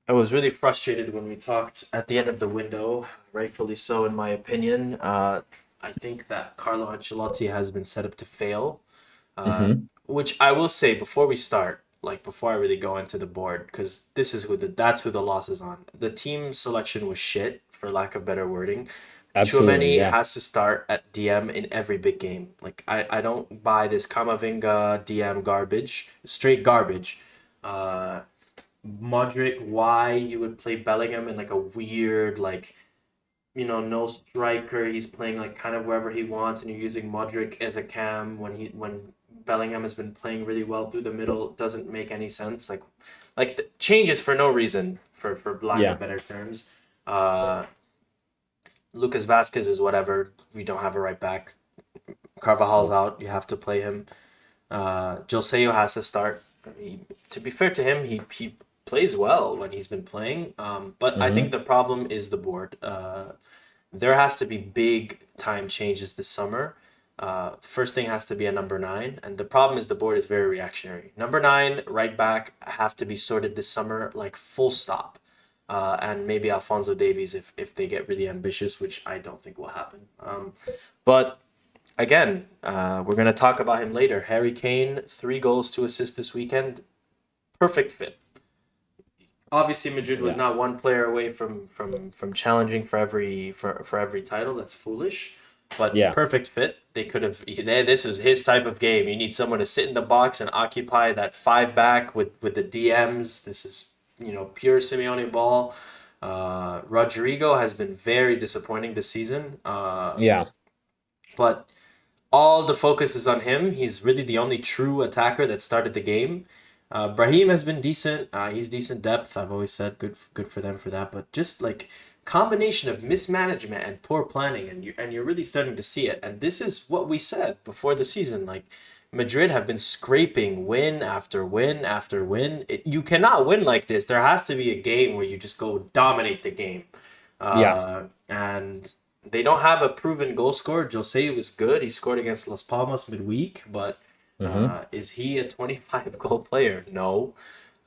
I was really frustrated when we talked at the end of the window, rightfully so, in my opinion. I think that Carlo Ancelotti has been set up to fail. Uh, Hmm. which I will say before we start, like before I really go into the board, because that's who the loss is on. The team selection was shit, for lack of better wording. Absolutely. Chouameni Yeah. has to start at DM in every big game. Like I don't buy this Kamavinga DM garbage, straight garbage. Uh, Modric, why you would play Bellingham in like a weird like no striker. He's playing like kind of wherever he wants, and you're using Modric as a cam when Bellingham has been playing really well through the middle. Doesn't make any sense. Like the changes for no reason, for lack of Yeah. better terms. Uh, Lucas Vasquez is whatever. We don't have a right back. Carvajal's out. You have to play him. Joseo has to start. To be fair to him, he plays well when he's been playing. But I think Mm-hmm. the problem is the board. There has to be big time changes this summer. First thing has to be a number nine, and the problem is the board is very reactionary. Number nine, right back, have to be sorted this summer, like full stop. And maybe Alfonso Davies if they get really ambitious, which I don't think will happen. But again, we're gonna talk about him later. Harry Kane, 3 goals, 2 assists this weekend, perfect fit. Obviously, Madrid was Yeah. not one player away from challenging for every title. That's foolish, but Yeah. perfect fit. They could have. This is his type of game. You need someone to sit in the box and occupy that five back with the DMs. This is pure Simeone ball. Rodrigo has been very disappointing this season. Yeah. But all the focus is on him. He's really the only true attacker that started the game. Brahim has been decent. He's decent depth. I've always said good for them for that. But just like combination of mismanagement and poor planning, and you're really starting to see it. And this is what we said before the season. Like Madrid have been scraping win after win after win. You cannot win like this. There has to be a game where you just go dominate the game. Yeah. And they don't have a proven goal scorer. Jose was good. He scored against Las Palmas midweek, but Mm-hmm. is he a 25 goal player? No.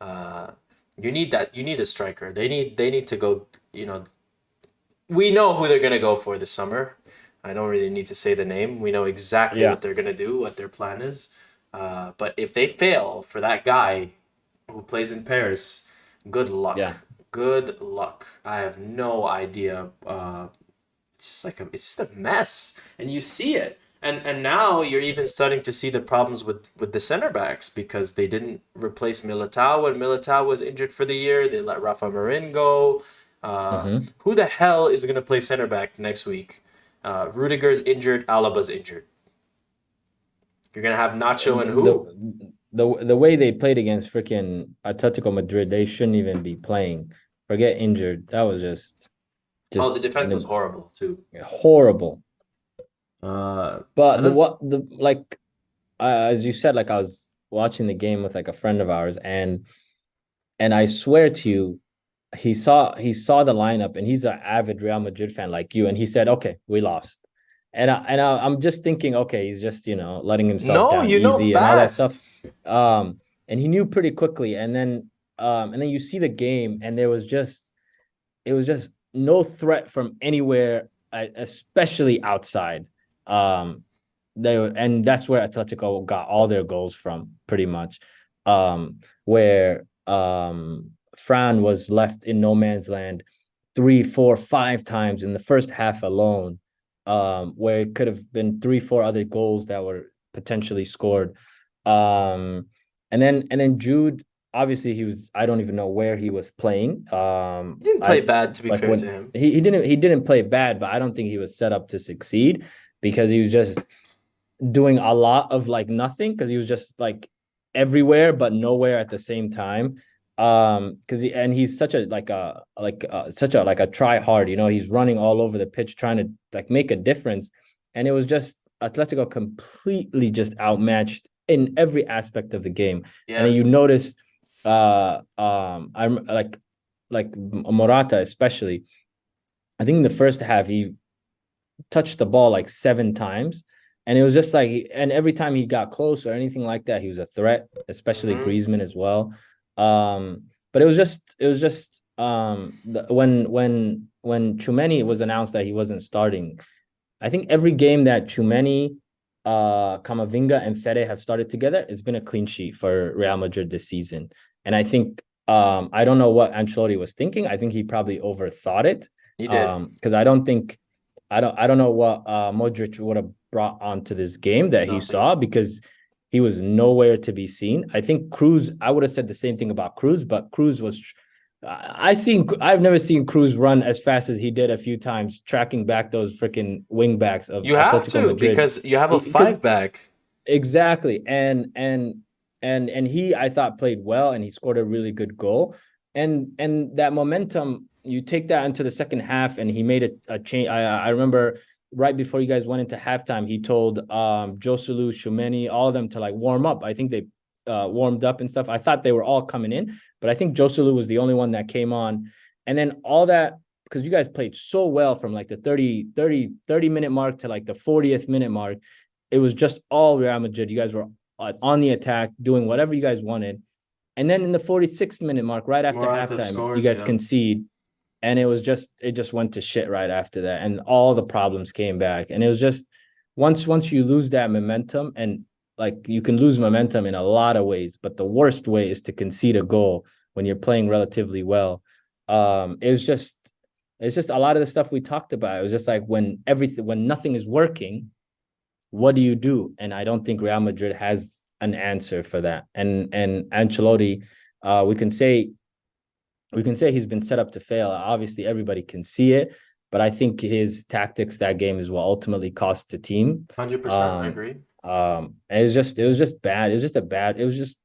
Uh, you need that. You need a striker. They need to go. We know who they're gonna go for this summer. I don't really need to say the name. We know exactly Yeah. what they're gonna do, what their plan is. But if they fail for that guy who plays in Paris, good Yeah. luck. Good luck. I have no idea. It's just a mess, and you see it. And now you're even starting to see the problems with the center backs because they didn't replace Militao when Militao was injured for the year. They let Rafa Marin go. Mm-hmm. Who the hell is gonna play center back next week? Rudiger's injured. Alaba's injured. You're gonna have Nacho and who? The way they played against freaking Atletico Madrid, they shouldn't even be playing. Forget injured. That was Oh, just the defense was horrible too. horrible. But And the then what the like as you said, like I was watching the game with like a friend of ours, and I swear to you, he saw the lineup, and he's an avid Real Madrid fan like you, and he said, "Okay, we lost." I'm just thinking, okay, he's just letting himself no, down you know easy and all that stuff. best. And he knew pretty quickly, and then you see the game, and it was just no threat from anywhere, especially outside. Um, and that's where Atletico got all their goals from, pretty much. Where Fran was left in no man's land 3, 4, 5 times in the first half alone, where it could have been 3, 4 other goals that were potentially scored. And then Jude, obviously he was, I don't even know where he was playing. He didn't play I bad, to be like fair to when him. he didn't play bad, but I don't think he was set up to succeed because he was just doing a lot of like nothing because he was just like everywhere but nowhere at the same time. Because he's such a such a like a try hard, he's running all over the pitch trying to like make a difference. And it was just Atletico completely just outmatched in every aspect of the game. And then Yeah. you notice I'm like Morata especially. I think in the first half he touched the ball like 7 times. And it was just like, and every time he got close or anything like that, he was a threat, especially Mm-hmm. Griezmann as well. But it was just when Tchouameni was announced that he wasn't starting, I think every game that Tchouameni, Camavinga, and Fede have started together, it's been a clean sheet for Real Madrid this season. And I think I don't know what Ancelotti was thinking. I think he probably overthought it. He did. Because I don't know what Modric would have brought onto this game that he Nothing. saw because he was nowhere to be seen. I think Cruz, I would have said the same thing about Cruz, but Cruz was I've never seen Cruz run as fast as he did a few times, tracking back those freaking wing backs of You have Atletico to Madrid. because you have a Because five back. exactly, and he, I thought, played well, and he scored a really good goal. And that momentum, you take that into the second half, and he made a change. I remember right before you guys went into halftime, he told Joselu, Shumeni, all of them to like warm up. I think they warmed up and stuff. I thought they were all coming in, but I think Joselu was the only one that came on. And then all that, because you guys played so well from like the 30 minute mark to like the 40th minute mark. It was just all Real Madrid. You guys were on the attack, doing whatever you guys wanted. And then in the 46th minute mark, right after Morata halftime, you scores, guys yeah. concede. And it just went to shit right after that. And all the problems came back. And it was just once you lose that momentum, and like you can lose momentum in a lot of ways, but the worst way is to concede a goal when you're playing relatively well. It's just a lot of the stuff we talked about. It was just like when nothing is working, what do you do? And I don't think Real Madrid has an answer for that. And Ancelotti, we can say he's been set up to fail. Obviously, everybody can see it, but I think his tactics that game is what ultimately cost the team. 100%, I agree. And it was just bad. It was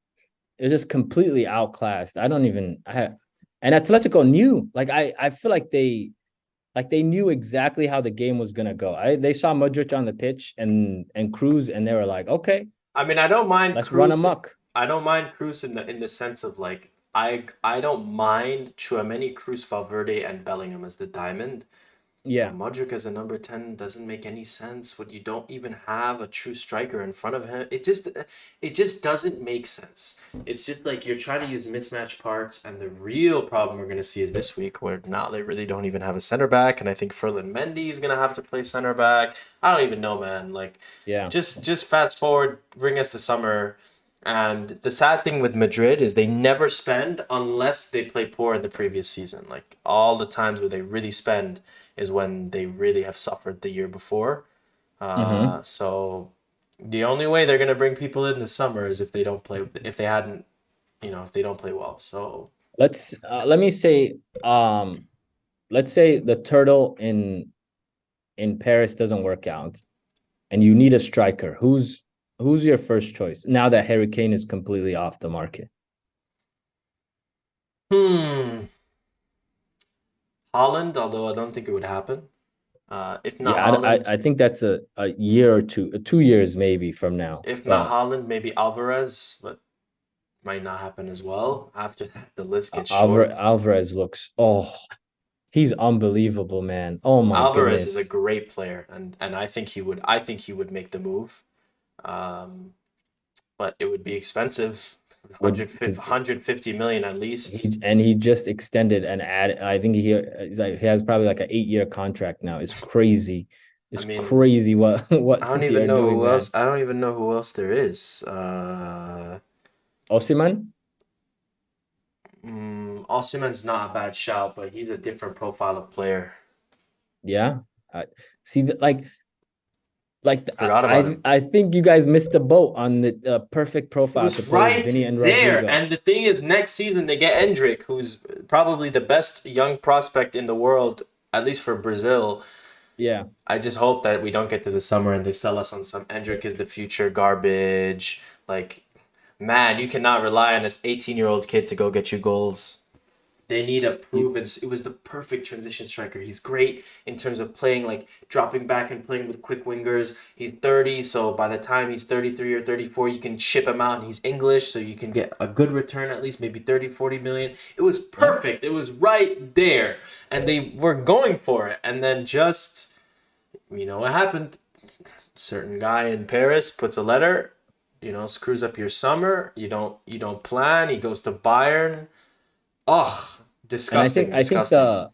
just completely outclassed. And Atletico knew. Like I feel like they knew exactly how the game was gonna go. They saw Modric on the pitch and Cruz, and they were like, okay, I mean, I don't mind let's run Cruz. amok. I don't mind Cruz in the sense of like I don't mind Chouameni, Cruz, Valverde, and Bellingham as the diamond. But Yeah. Modric as a number 10 doesn't make any sense when you don't even have a true striker in front of him. It just doesn't make sense. It's just like you're trying to use mismatched parts, and the real problem we're gonna see is this week where now they really don't even have a center back, and I think Ferland Mendy is gonna have to play center back. I don't even know, man. Like Yeah. just fast forward, bring us to summer. And the sad thing with Madrid is they never spend unless they play poor in the previous season. Like all the times where they really spend is when they really have suffered the year before. Mm-hmm. So the only way they're gonna bring people in this summer is if they don't play, if they hadn't, if they don't play well. So Let me say, let's say the turtle in Paris doesn't work out, and you need a striker. Who's your first choice now that Harry Kane is completely off the market? hmm, Holland, although I don't think it would happen. If not Yeah, Holland, I think that's a year or two, 2 years maybe from now. if not But Holland, maybe Alvarez, but might not happen as well. After that, the list gets short. Alvarez looks, oh, he's unbelievable, man. Oh my Alvarez is a goodness. great player, and I think he would make the move. Um, but it would be expensive. Would because 150 million at least. he just extended and add. I think he's like he has probably like an 8 year contract now. It's crazy. I It's mean, crazy what I don't City even are know doing, who else. man. I don't even know who else there is. Osimhen, Osimhen's not a bad shout, but he's a different profile of player. yeah. I see that like Forgot about him. I think you guys missed the boat on the perfect He profile to was play with right Vinny and there. Rodrigo. And the thing is, next season they get Endrick, who's probably the best young prospect in the world, at least for Brazil. Yeah. I just hope that we don't get to the summer and they sell us on some Endrick is the future garbage. Like, man, you cannot rely on this 18-year-old kid to go get you goals. They need a You, proven. It was the perfect transition striker. He's great in terms of playing, like dropping back and playing with quick wingers. He's 30, so by the time he's 33 or 34, you can ship him out and he's English, so you can get a good return, at least maybe 30, 40 million. It was yeah. perfect. It was right there. And they were going for it. And then just, what happened? Certain guy in Paris puts a letter, screws up your summer. You don't plan. He goes to Bayern. Ugh, And disgusting, I think disgusting.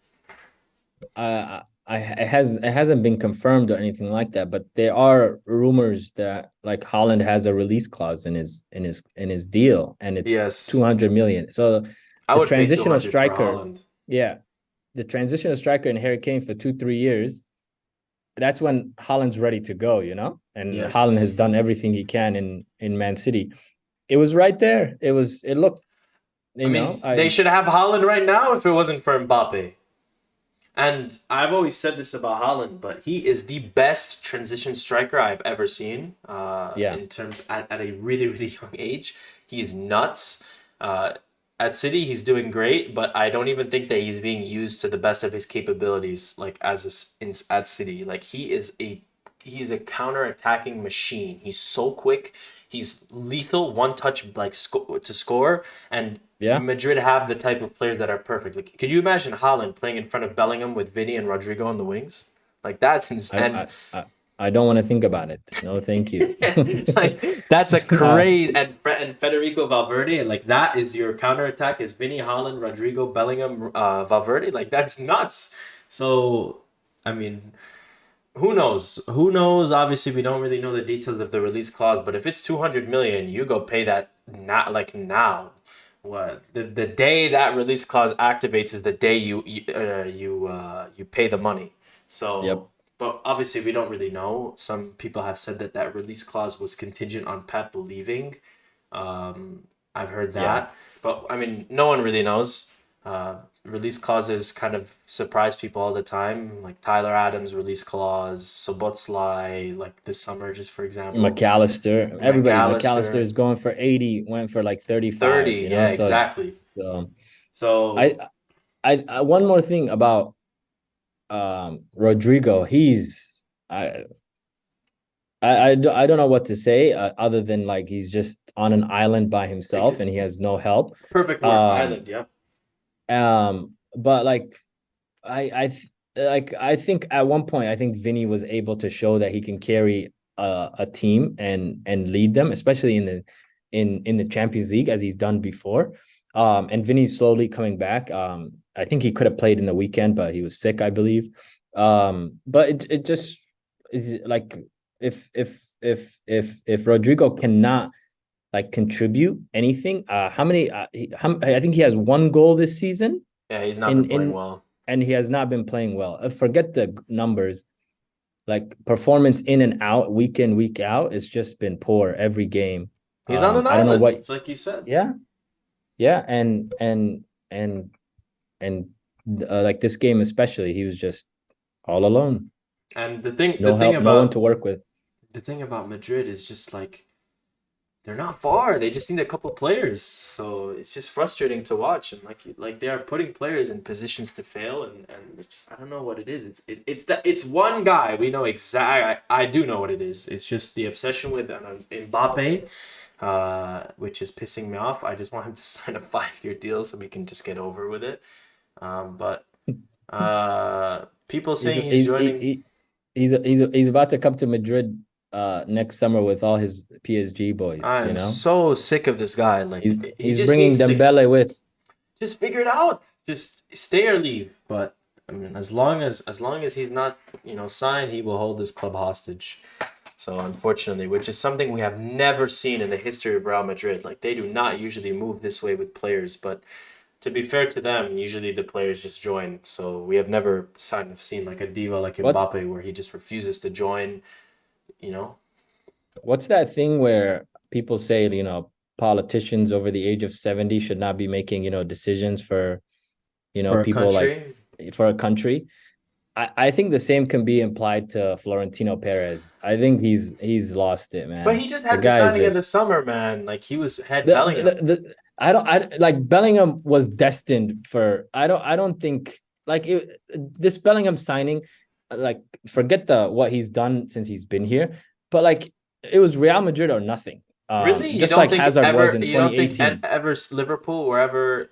it hasn't been confirmed or anything like that, but there are rumors that like Holland has a release clause in his deal, and it's Yes, 200 million. So I the would pay transitional 200 for striker, Holland. yeah, the transitional striker in Harry Kane for 2 3 years. That's when Holland's ready to go, and Holland has Yes, done everything he can in Man City. It was right there. It looked, I mean they I should have Holland right now if it wasn't for Mbappe. And I've always said this about Holland, but he is the best transition striker I've ever seen. yeah. In terms at a really really young age, he is nuts. Uh, at City, he's doing great, but I don't even think that he's being used to the best of his capabilities. Like at City, like he's a counter attacking machine. He's so quick. He's lethal, one touch like to score. And Yeah. Madrid have the type of players that are perfect. Like, could you imagine Haaland playing in front of Bellingham with Vinny and Rodrigo on the wings? Like that's I insane. I I, I don't want to think about it. No, thank you. Like that's a uh, crazy and Federico Valverde, like that is your counterattack is Vinny Holland, Rodrigo Bellingham, Valverde, like that's nuts. So I mean, who knows? Who knows? Obviously, we don't really know the details of the release clause, but if it's 200 million, you go pay that not like now. What the day that release clause activates is the day you pay the money. yep. So, but obviously we don't really know. Some people have said that that release clause was contingent on Pep leaving. I've heard Yeah. that, but I mean, no one really knows. Release clauses kind of surprise people all the time, like Tyler Adams' release clause, Sobotlai, like this summer, just for example, McAllister, everybody. McAllister McAllister, is going for 80, went for like 35, 30, you know? yeah, So, exactly. so I, So one more thing about Rodrigo. I don't know what to say other than like he's just on an island by himself and he has no help. perfect word, Um, island, yeah. but like I think at one point I think Vinny was able to show that he can carry a team and lead them, especially in the Champions League as he's done before. And Vinny's slowly coming back. I think he could have played in the weekend, but he was sick, I believe. But it just is like if Rodrigo cannot like contribute anything, how many? I think he has one goal this season Yeah, he's not been playing in well. and he has not been playing well. Forget the numbers. Like performance in and out, week in, week out, it's just been poor every game. He's on an I don't know island. what. It's like you said. Yeah, yeah, and like this game especially, he was just all alone. And No help, no one to work with. the thing about Madrid is just like they're not far. They just need a couple players. So it's just frustrating to watch. And like they are putting players in positions to fail. And it's just I don't know what it is. It's one guy. We know exact. I do know what it is. It's just the obsession with Mbappe, which is pissing me off. I just want him to sign a 5 year deal so we can just get over with it. But people He's saying he's he's joining. he's about to come to Madrid next summer with all his PSG boys. You I'm know, so sick of this guy. he's Like he he's just bringing needs to Dembele with. just figure it out. Just stay or leave. But I mean, as long as he's not signed, he will hold his club hostage. So unfortunately, which is something we have never seen in the history of Real Madrid. Like they do not usually move this way with players. But to be fair to them, usually the players just join. So we have never seen like a diva like What Mbappe where he just refuses to join. You know, what's that thing where people say, politicians over the age of 70 should not be making, decisions for, for a people like country. for a country. I think the same can be implied to Florentino Perez. I think he's lost it, But man. he just The had the guy is signing of the just summer, man. Like he was had the, Bellingham. I don't I like Bellingham was destined for I don't think like this Bellingham signing, like forget the what he's done since he's been here, but like it was Real Madrid or nothing. Really? You Just don't like think Hazard was ever? in You don't think 2018. ever Liverpool, wherever it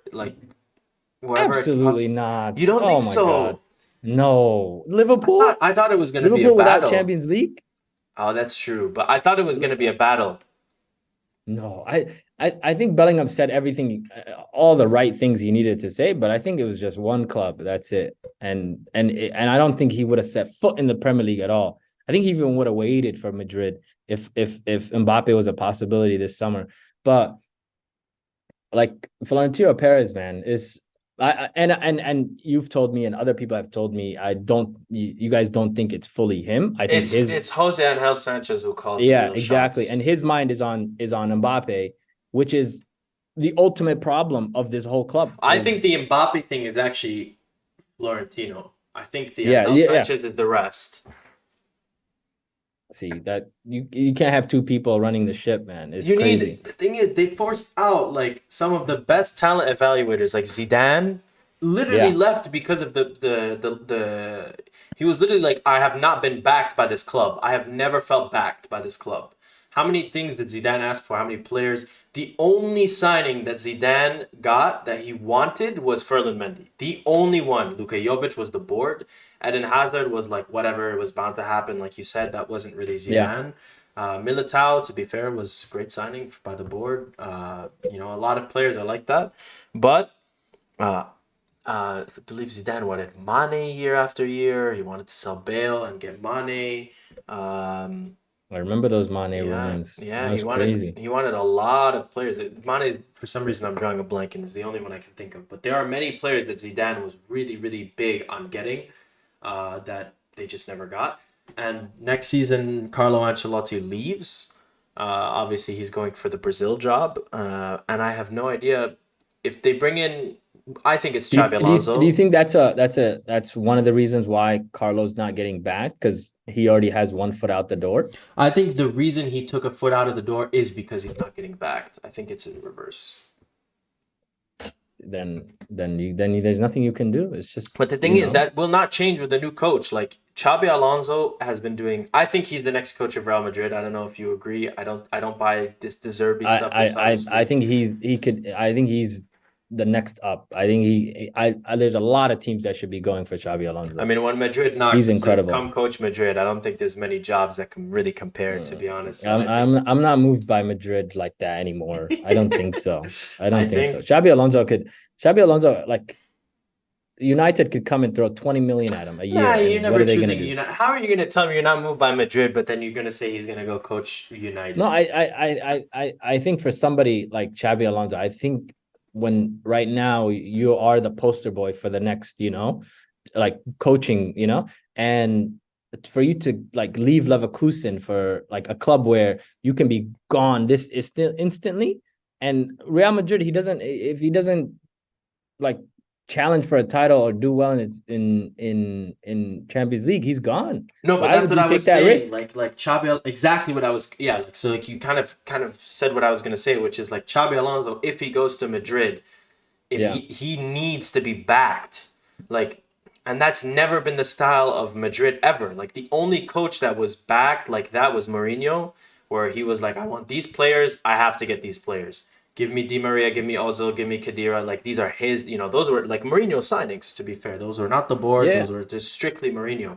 Absolutely you not. don't Oh think my God. so? No. I thought Liverpool? I thought it was gonna be a Liverpool without battle. Champions League? Oh, that's true. But I thought it was gonna be a battle. No, I think Bellingham said everything, all the right things he needed to say, but I think it was just one club. That's it. And I don't think he would have set foot in the Premier League at all. I think he even would have waited for Madrid if Mbappe was a possibility this summer. But like Florentino Perez, man, is and you've told me and other people have told me I don't you guys don't think it's fully him. I think his It's Jose Angel Sanchez who calls the yeah, real exactly. And shots. his mind is on Mbappe, which is the ultimate problem of this whole club. I think Is the Mbappe thing is actually Florentino. I think the yeah, Angel yeah, yeah. Sanchez is the rest. See that you can't have two people running the ship, man. It's You need, crazy. the thing is, they forced out like some of the best talent evaluators, like Zidane, literally Yeah, left because of the he was literally like, I have not been backed by this club. I have never felt backed by this club. How many things did Zidane ask for? How many players? The only signing that Zidane got that he wanted was Ferland Mendy. The only one. Luka Jovic was the board. Eden Hazard was like whatever, it was bound to happen. Like you said, that wasn't really yeah. Zidane. Militao, to be fair, was great signing by the board. A lot of players are like that, but uh, I believe Zidane wanted Mane year after year. He wanted to sell Bale and get Mane. Um, I remember those Mane yeah, rumors. yeah, That he was wanted crazy. he wanted a lot of players. Mane's, for some reason, I'm drawing a blank, and is the only one I can think of. But there are many players that Zidane was really, really big on getting, that they just never got. And next season, Carlo Ancelotti leaves. Obviously, he's going for the Brazil job, and I have no idea if they bring in. I think it's Xabi Do you Alonso. think that's one of the reasons why Carlo's not getting back because he already has one foot out the door? I think the reason he took a foot out of the door is because he's not getting backed. I think it's in reverse. There's nothing you can do. It's just, But the thing is, that will not change with the new coach. Like Xabi Alonso has been doing. I think he's the next coach of Real Madrid. I don't know if you agree. I don't. I don't buy this the Zerbi stuff they saw this I week. think I think he's the next up. I think there's a lot of teams that should be going for Xabi I Alonso. mean, when Madrid knocks He's and says, incredible. "Come coach Madrid," I don't think there's many jobs that can really compare. To be honest, so I think. I'm not moved by Madrid like that anymore. I don't think so. I I don't think so. think. Xabi Alonso, like United could come and throw 20 million at him a Nah, year, you're and what never are they gonna choosing do? United. How are you gonna tell me you're not moved by Madrid, but then you're gonna say he's gonna go coach No, United? I think for somebody like Xabi Alonso, I think when right now you are the poster boy for the next, like coaching, and for you to like leave Leverkusen for like a club where you can be gone this is still instantly, and Real Madrid, if he doesn't like challenge for a title or do well in Champions League, he's gone. No, but Why that's would what you I take was that saying. risk? Like Xabi, exactly what I was. Yeah, like so, like you kind of said what I was gonna say, which is like Xabi Alonso, if he goes to Madrid, if Yeah. he needs to be backed, like, and that's never been the style of Madrid ever. Like the only coach that was backed like that was Mourinho, where he was like, I want these players, I have to get these players. Give me Di Maria, give me Ozil, give me Khedira. Like these are his, those were like Mourinho signings. To be fair, those were not the board; Yeah. those were just strictly Mourinho.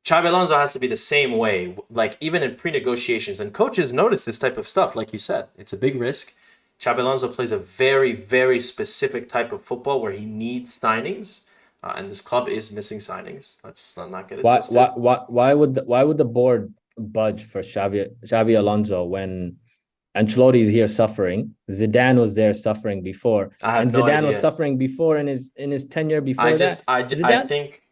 Xabi Alonso has to be the same way, like even in pre-negotiations. And coaches notice this type of stuff, like you said. It's a big risk. Xabi Alonso plays a very, very specific type of football where he needs signings, and this club is missing signings. Let's not get it twisted. Why would the board budge for Xavi Alonso when Ancelotti is here suffering? Zidane was there suffering before, I have and no Zidane was idea. suffering before in his tenure before that. I Zidane think,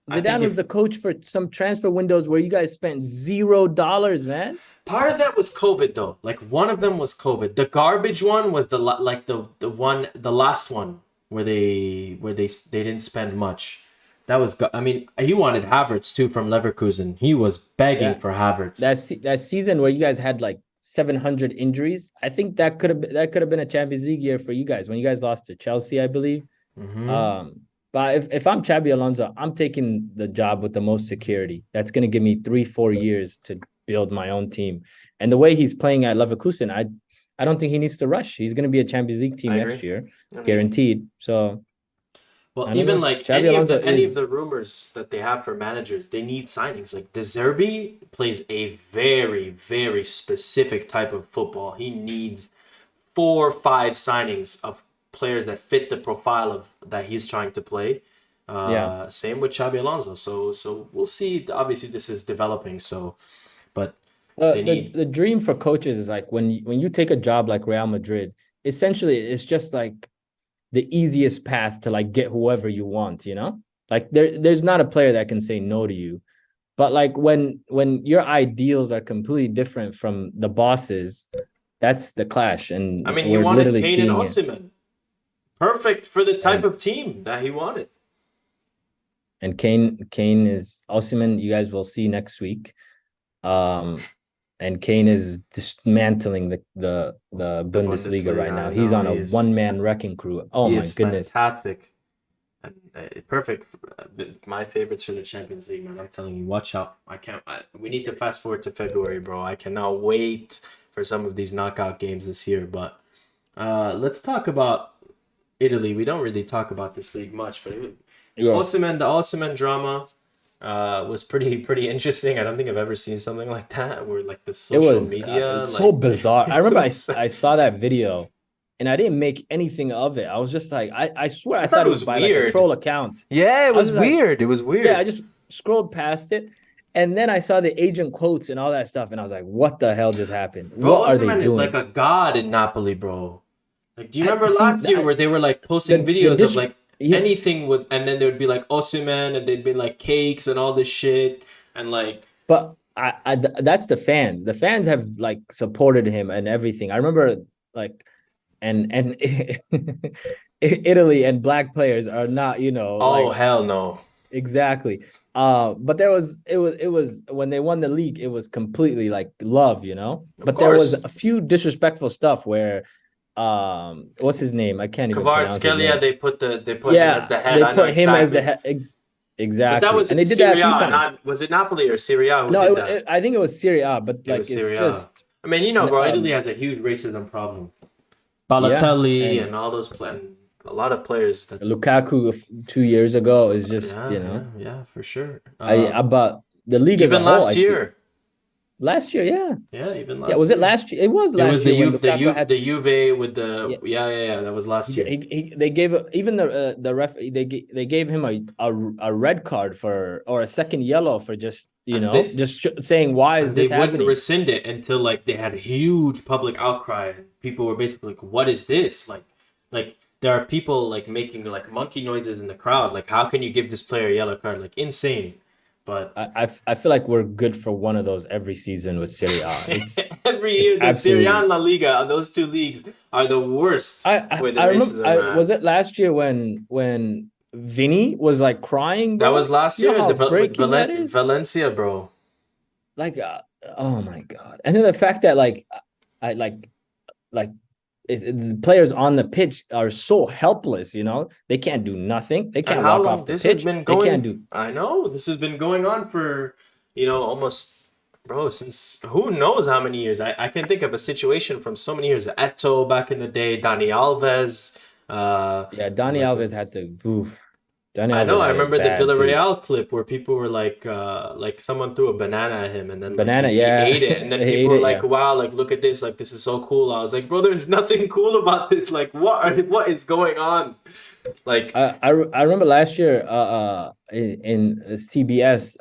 I think Zidane was if the coach for some transfer windows where you guys spent $0, man. part of that was COVID though, like one of them was COVID. The garbage one was like the last one where they didn't spend much. That was I mean he wanted Havertz too from Leverkusen. He was begging Yeah, for Havertz. that season where you guys had like 700 injuries. I think that could have been a Champions League year for you guys when you guys lost to Chelsea, I believe. Mm-hmm. But if I'm Xabi Alonso, I'm taking the job with the most security. That's going to give me 3-4 years to build my own team. And the way he's playing at Leverkusen, I don't think he needs to rush. He's going to be a Champions League team I next agree. year, I mean, guaranteed. So well, I don't even know. like Xabi Alonso any of is the rumors that they have for managers, they need signings. Like De Zerbi plays a very, very specific type of football. He needs 4 or 5 signings of players that fit the profile of that he's trying to play. yeah. Same with Xabi Alonso. So we'll see. Obviously, this is developing. So, but they need. The dream for coaches is like when you take a job like Real Madrid, essentially it's just like the easiest path to like get whoever you want, Like there's not a player that can say no to you. But like when your ideals are completely different from the bosses, that's the clash. I And mean, he we're wanted literally Kane and seeing it. Osimhen. Perfect for the type And of team that he wanted. and Kane is Osimhen, you guys will see next week. And Kane is dismantling the The Bundesliga right Bundesliga, now. I He's know on a one-man wrecking crew. Oh he my is goodness. fantastic. And perfect. My favorites for the Champions League, man. I'm telling you, watch out. I can't. We need to fast forward to February, bro. I cannot wait for some of these knockout games this year. But let's talk about Italy. We don't really talk about this league much, but Yeah. The Osimhen drama was pretty interesting. I don't think I've ever seen something like that, where like the It social was media, so like bizarre. I it remember was. I saw that video and I didn't make anything of it. I was just like, I swear I I thought thought it it was was by like a weird. troll account. Yeah, it I was was just like, weird. It was yeah, I weird. just scrolled past it. And then I saw the agent quotes and all that stuff. And I was like, what the hell just happened? Bro, What are they Osimhen is like doing? a god in Napoli, bro. Like, do you I remember see last year where they were like posting the videos of dis like yeah, anything with, and then there would be like Osimhen, and they'd be like cakes and all this shit, and like but that's the fans. The fans have like supported him and everything. I remember like and Italy and black players are not, oh like hell no, exactly. But it was when they won the league, it was completely like love, of But there was course. a few disrespectful stuff where what's his name? I can't even pronounce his Kvaratskhelia, name. they put him as Yeah, the head. they I know put him as the exactly, head. but that Exactly. was And they did that a Syria, few times. not was it Napoli or Syria who did No, that? I think it was Syria, but It like was it's Syria. just I mean, bro, Italy has a huge racism problem. yeah. Balotelli And and all those a lot of players that. Lukaku 2 years ago is just, Yeah, for sure. but the league as a Even whole, last I feel year. last year, yeah. Yeah, even Yeah, last was it year. last year? It was It was last year when Lukaku The had Juve with the yeah, yeah, that was last year. they gave even the ref they gave him a red card for or a second yellow for just And they saying why is and they this wouldn't happening? rescind it until like they had a huge public outcry. People were basically like, "What is this?" Like there are people like making like monkey noises in the crowd. Like, how can you give this player a yellow card? Like insane. But I feel like we're good for one of those every season with Serie A. every It's year the Serie A absolutely and La Liga, those two leagues are the worst with the I remember racism, was man. it last year when Vinny was like crying, That was bro? last You know year how with breaking that is? Valencia, bro. Like oh my god. And then the fact that like I like the players on the pitch are so helpless, they can't do nothing. They And can't how walk long off the this has pitch. been They can't going? do I know this has been going on for, almost, bro, since who knows how many years. I can think of a situation from so many years. Eto back in the day, Dani Alves. yeah, Dani Like Alves had to oof. Dani I know, Alves I had it remember the bad too. Villarreal clip where people were like someone threw a banana at him and then like Banana, he yeah. ate it and then He people ate were it, like, yeah. wow, like look at this, like this is so cool. I was like, bro, there's nothing cool about this. Like what is going on? Like I remember last year in CBS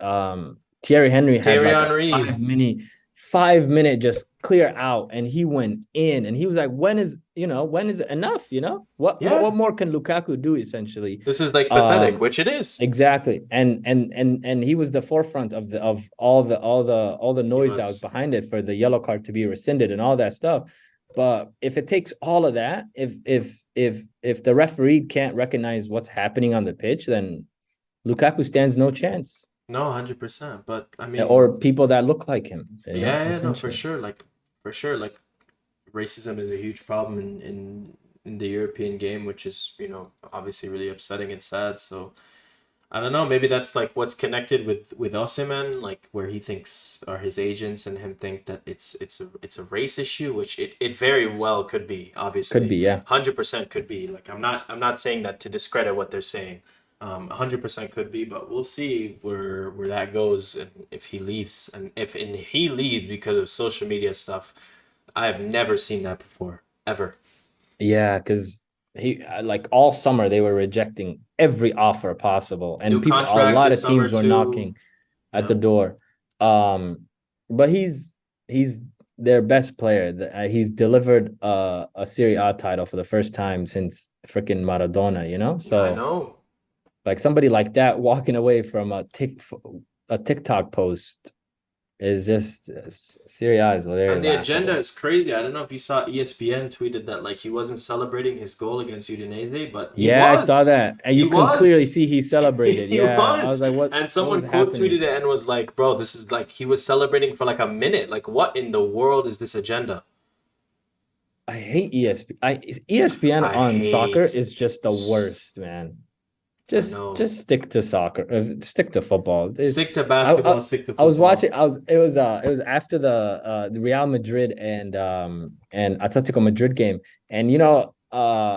Thierry Henry had Thierry like a Henry. 5 minute just clear out and he went in and he was like when is it enough, what Yeah. more can Lukaku do essentially. This is like pathetic, um which it is. exactly, and he was the forefront of all the He noise that was was. behind it for the yellow card to be rescinded and all that stuff. But if it takes all of that, if the referee can't recognize what's happening on the pitch, then Lukaku stands no chance. No, 100%. But I Or mean, people that look like him, yeah, no, for essentially. sure. Like for sure, like racism is a huge problem in the European game, which is, obviously really upsetting and sad. So I don't know, maybe that's like what's connected with Osimhen, like where he thinks or his agents and him think that it's a race issue, which it very well could be, Could obviously. be, yeah. 100% could be. Like I'm not saying that to discredit what they're saying. 100% could be, but we'll see where that goes and if he leaves and he leaves because of social media stuff. I have never seen that before, ever. Yeah, because he like all summer they were rejecting every offer possible, and New a contract lot this of summer teams were too. knocking at Yeah. the door. But he's their best player. He's delivered a Serie A title for the first time since freaking Maradona. I So know. like somebody like that walking away from a TikTok post, It's just Serie A is very And the agenda laughable. is crazy. I don't know if you saw ESPN tweeted that like he wasn't celebrating his goal against Udinese, but he Yeah, I saw was. that, and He you can clearly was. see he celebrated. He Yeah, I was was. like, And what was someone quote tweeted happening? it and was like, "Bro, this is like he was celebrating for like a minute. Like what in the world is this agenda?" I hate ESPN. ESPN I on soccer hate. is just the worst, man. I Just know. stick to soccer. Stick to football. Stick to I, I basketball, stick to I was football. watching. It was after the Real Madrid and Atletico Madrid game, and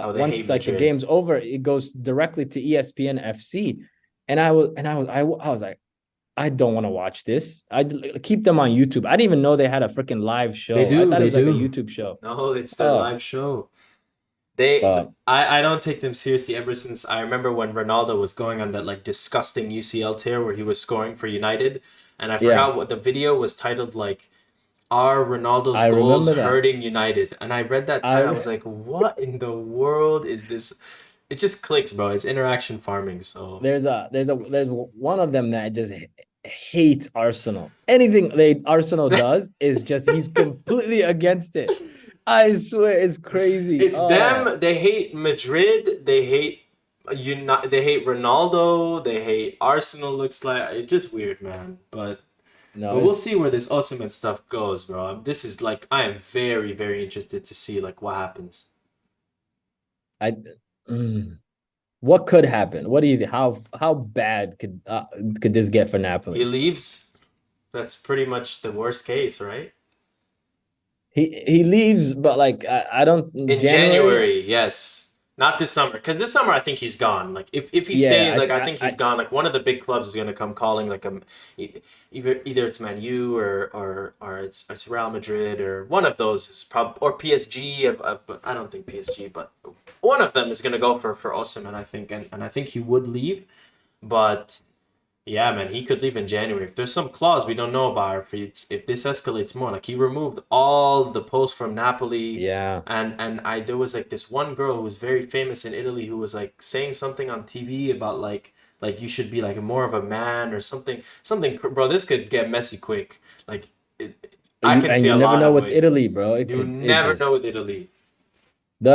Oh, they once hate like the Madrid. game's over, it goes directly to ESPN FC, and I was like, I don't want to watch this. I keep them on YouTube. I didn't even know they had a freaking live They show. I do, thought it they was like a do. YouTube show. No, it's their Oh, live show. They, but I don't take them seriously ever since I remember when Ronaldo was going on that like disgusting UCL tear where he was scoring for United, and I yeah, forgot what the video was titled like. Are Ronaldo's I goals remember that. hurting United? And I read that title, I I was like, what in the world is this? It just clicks, bro. It's interaction farming. So there's one of them that just hates Arsenal. Anything they Arsenal does is just he's completely against it. I swear it's crazy. it's Oh them. They hate Madrid. They hate They hate Ronaldo. They hate Arsenal. Looks like it's just weird, man. no, But we'll it's see where this Osimhen stuff goes, bro. This is like I am very very interested to see like what happens. I. mm, what could happen? What do you how bad could this get for He Napoli? leaves. That's pretty much the worst case, right? He leaves, but like I don't In January. January, yes. Not this summer, because this summer I think he's gone. Like if he Yeah, stays, like I think he's I gone. Like one of the big clubs is gonna come calling. Like either it's Man U or it's Real Madrid or one of those is prob or PSG. But I don't think PSG, but one of them is gonna go for Osimhen. I think, and I think he would leave, but yeah, man, he could leave in January. If there's some clause we don't know about, if this escalates more, like he removed all the posts from Napoli, yeah. and there was like this one girl who was very famous in Italy who was like saying something on TV about like you should be like more of a man or something. Bro, this could get messy quick. Like I can see You a never lot know of with ways. Italy, bro. You It never know just with Italy.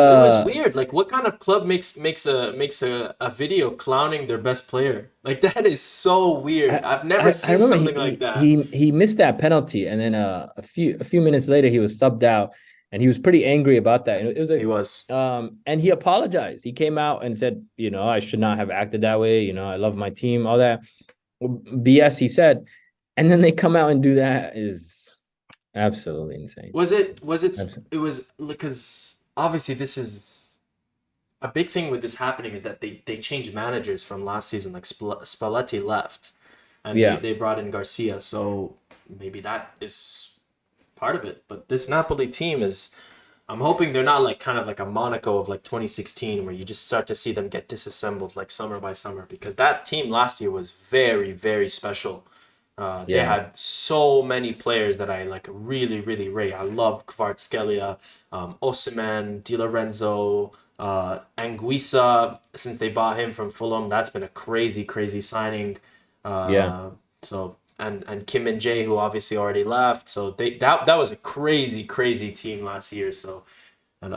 It was the weird. Like, what kind of club makes a video clowning their best player? Like, that is so weird. I've never I seen remember something like that. he missed that penalty, and then a few minutes later he was subbed out, and he was pretty angry about that. And it was He was. and he apologized. He came out and said, I should not have acted that way. I love my team, all that BS he said, and then they come out and do that is absolutely insane. It was because obviously this is a big thing with this happening is that they changed managers from last season. Like Spalletti left, and they Yeah, they brought in Garcia. So maybe that is part of it. But this Napoli team is. I'm hoping they're not like kind of like a Monaco of like 2016 where you just start to see them get disassembled like summer by summer because that team last year was very very special. They yeah. had so many players that I like really really rate. I love Kvaratskhelia, Osimhen, Di Lorenzo, Anguissa. Since they bought him from Fulham, that's been a crazy crazy signing. Yeah. So and Kim and Jay, who obviously already left. So that was a crazy crazy team last year. So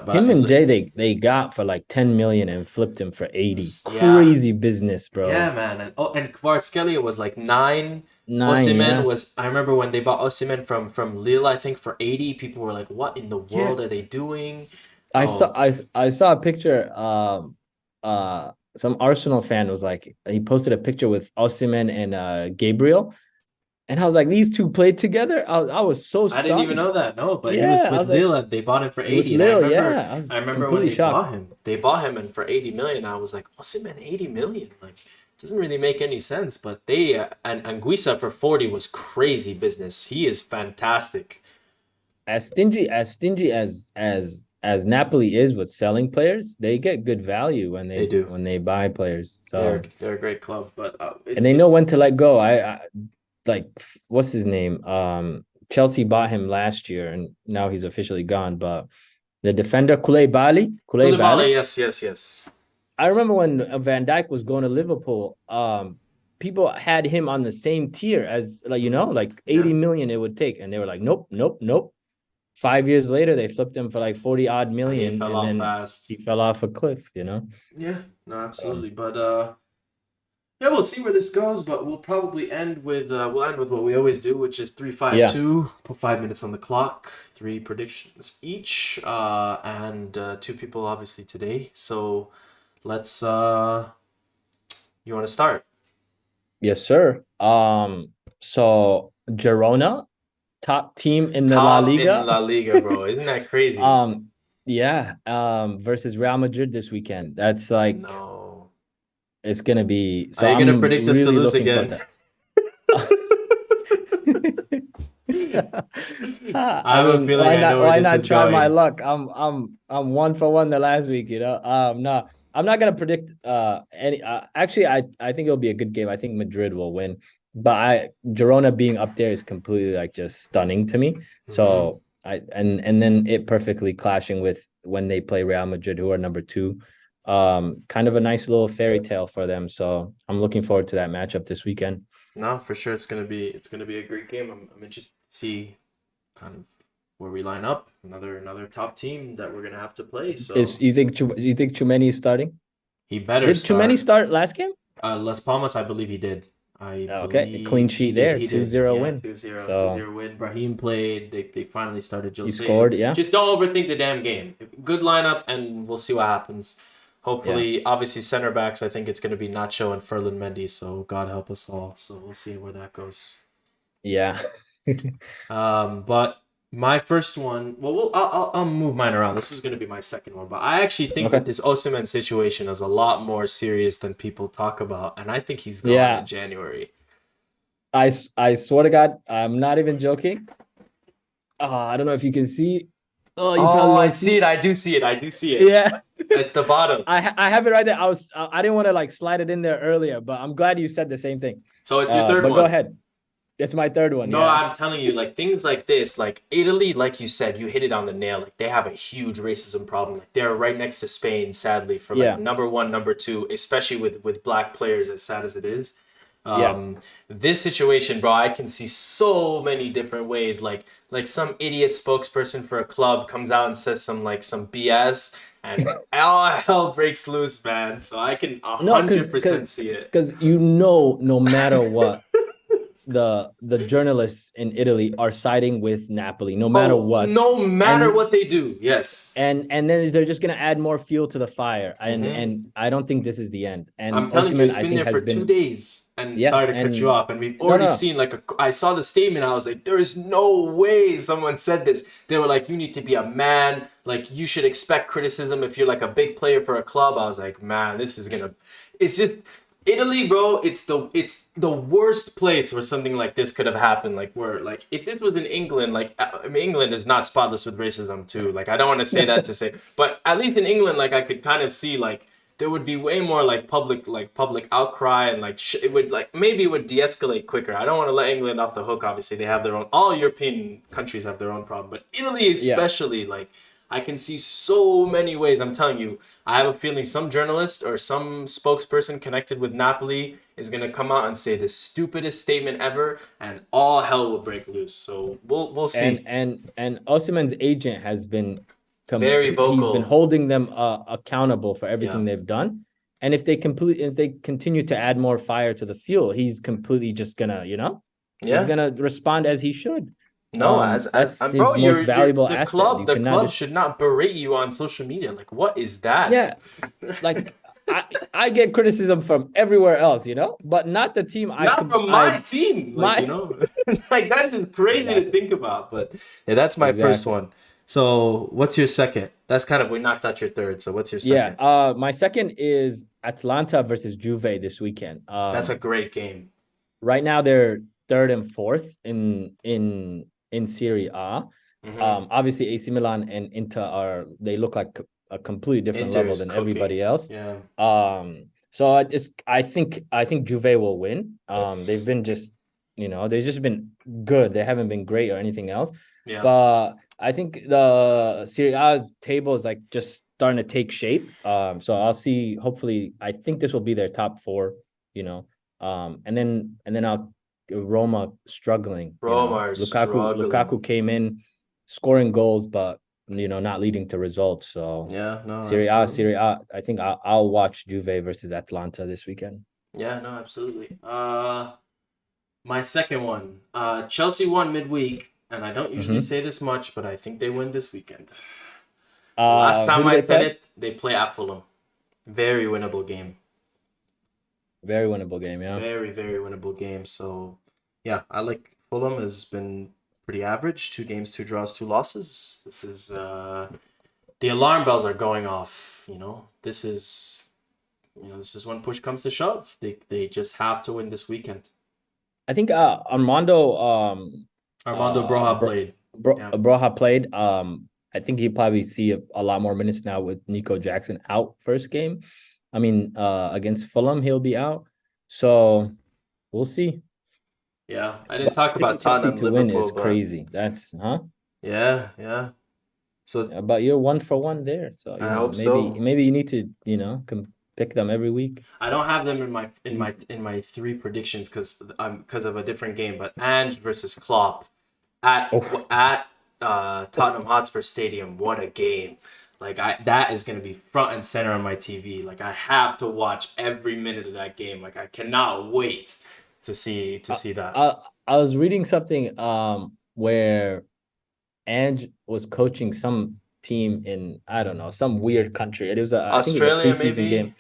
Tim and Jay they got for like 10 million and flipped him for 80. yeah. Crazy business, Yeah, bro. man, and Kvaratskhelia was like 9. Nine, Osimhen yeah. was. I remember when they bought Osimhen from Lille, I think for 80. People were like, "What in the Yeah. world are they doing?" I saw Oh, I saw a picture. Some Arsenal fan was like, he posted a picture with Osimhen and Gabriel, and I was like, these two played together. I was so I didn't even stunned. know that. No, but he was Yeah, I with was like, Lille. And they bought him for with 80, and Lil, yeah, I I was remember when completely they shocked. bought him. They bought him and for 80 million. I was like, Osimhen 80 million. Like, it doesn't really make any sense. But they and Anguissa for 40 was crazy business. He is fantastic. As Napoli is with selling players, they get good value They do. when they buy players. They're So they're a great club, but and it's they know it's when to let go. I like what's his name? Chelsea bought him last year, and now he's officially gone. But the defender Koulibaly. Koulibaly. Yes, yes, yes. I remember when Van Dijk was going to Liverpool. people had him on the same tier as, like, like 80 million it would take, and they were like, nope, nope, nope. 5 years later, they flipped him for like 40 odd And he million, fell and off then fast. he fell off a cliff. Yeah, no, So, absolutely. But yeah, we'll see where this goes. But we'll probably end with what we always do, which is 3-5-2. Put 5 minutes on the clock. 3 predictions each, and 2 people obviously today. So let's. You want to start? yes, sir. So Girona, top team in the La Top in Liga. La Liga, bro. Isn't that crazy? um, yeah. Versus Real Madrid this weekend. That's like, No. it's gonna be. Are So you gonna I'm predict us to really lose looking forward again? to I I have a mean, feeling why I not? know where Why this not is try my going. luck? I'm 1 for 1 the last week. No, I'm not gonna predict any. Actually, I think it'll be a good game. I think Madrid will win, but Girona being up there is completely like just stunning to me. Mm-hmm. So and then it perfectly clashing with when they play Real Madrid, who are number 2. Kind of a nice little fairy tale for them. So I'm looking forward to that matchup this weekend. No, for sure, it's gonna be a great game. I'm interested to see kind of where we line up. Another top team that we're gonna have to play. Is So you think Chumeni is starting? he better Did Chumeni start. start last game? Las Palmas, I believe he did. I Okay, a clean believe he sheet did. there, He did. 2-0 Yeah, win. 2-0, So 2-0 win. Brahim played. They finally started he Jose. scored, yeah. Just don't overthink the damn game. Good lineup, and we'll see what happens. Yeah. Hopefully, obviously, center backs, I think it's going to be Nacho and Ferland Mendy, so God help us all. So we'll see where that goes. Yeah. But my first one, well, I'll move mine around. This was going to be my second one, but I actually think Okay. that this Osimhen situation is a lot more serious than people talk about, and I think he's gone in Yeah. January. I swear to God, I'm not even joking. I don't know if you can see. Oh, you Oh, probably I won't see see. it. I do see it. I do see it. Yeah. It's the bottom. I have it right there. I didn't want to like slide it in there earlier, but I'm glad you said the same thing. So it's your third But go one. ahead. It's my third one. No, Yeah. I'm telling you, like things like this, like Italy, like you said, you hit it on the nail. Like they have a huge racism problem. Like they're right next to Spain, sadly, for like Yeah. number one, number two, especially with black players. As sad as it is, Yeah. this situation, bro, I can see so many different ways. Like some idiot spokesperson for a club comes out and says some BS, and all hell breaks loose, man. So I can a No, hundred percent see it. because no matter what, the journalists in Italy are siding with Napoli, no matter Oh, what. no matter And what they do, yes. and then they're just gonna add more fuel to the fire. And Mm-hmm. and I don't think this is the end. I'm And telling you, Osimhen, it's I been think, there has for two been, days. And yeah. sorry to cut you And off. And we've no, already no, seen I saw the statement. I was like, there is no way someone said this. They were like, you need to be a man. Like you should expect criticism if you're like a big player for a club. I was like, man, this is gonna. It's just Italy, bro. It's the worst place where something like this could have happened. Like where like if this was in England, like I mean, England is not spotless with racism too. Like I don't want to say that to say, but at least in England, like I could kind of see like there would be way more like public outcry and like it would like maybe it would de-escalate quicker. I don't want to let England off the hook. Obviously, they have their own. All European countries have their own problem, but Italy yeah. especially, like I can see so many ways. I'm telling you, I have a feeling some journalist or some spokesperson connected with Napoli is gonna come out and say the stupidest statement ever, and all hell will break loose. So we'll see. And Osimhen's agent has been Very he's been vocal. holding them accountable for Yeah. everything they've done. And if they continue to add more fire to the fuel, he's completely just gonna, he's Yeah. gonna respond as he should. No, as That's bro, his most you're valuable the asset. club. You The cannot club just, should not berate you on social media. Like, what is that? yeah, like I get criticism from everywhere else, but not the team Not from my team. Like, my like that is crazy to exactly. think about. But yeah, that's my first Exactly. one. So, what's your second? That's kind of we knocked out your third. So, what's your Yeah. second? My second is Atlanta versus Juve this weekend. That's a great game. Right now they're third and fourth in Serie A. Mm-hmm. Obviously AC Milan and Inter they look like a completely different Inter level is than cooking. everybody else. Yeah. So I think Juve will win. They've been just, they've just been good. They haven't been great or anything else. Yeah. But I think the Serie A table is like just starting to take shape. So I'll see. Hopefully, I think this will be their top four. You know, And then Roma struggling. Roma are struggling. Lukaku came in scoring goals, but not leading to results. So Yeah, no, Serie absolutely. A. I think I'll watch Juve versus Atlanta this weekend. Yeah, no, absolutely. My second one. Chelsea won midweek, and I don't usually Mm-hmm. say this much, but I think they win this weekend. The last Who time do I they said play? it, they play at Fulham. Very winnable game. Very winnable game, yeah. Very, very winnable game. So, yeah, I like Fulham has been pretty average. 2 games, 2 draws, 2 losses. This is the alarm bells are going off. This is when push comes to shove. They just have to win this weekend. I think Armando Armando Broja played. Yeah. Broha played. I think he probably see a lot more minutes now with Nico Jackson out first game. I mean, against Fulham, he'll be out. So we'll see. Yeah. I didn't But talk picking about Chelsea Tottenham, to win Liverpool, is but crazy. That's yeah, yeah. So But you're 1 for 1 there. So I hope maybe so. maybe you need to pick them every week. I don't have them in my 3 predictions because of a different game, but Ange versus Klopp at Oh, at Tottenham Hotspur Stadium. What a game! Like that is gonna be front and center on my TV. Like I have to watch every minute of that game. Like I cannot wait to see that. I was reading something where Ange was coaching some team in, I don't know, some weird country. It was I think it was a Australia preseason maybe. game.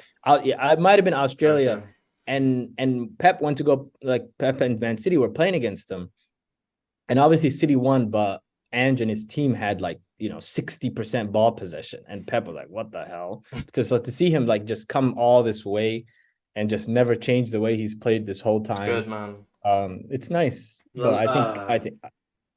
Yeah, it might have been I Australia, said, and Pep went to go, like Pep and Man City were playing against them, and obviously City won, but Ange and his team had 60% ball possession, and Pep was like, "What the hell?" So to see him like just come all this way and just never change the way he's played this whole it's good, time, man. it's nice. But The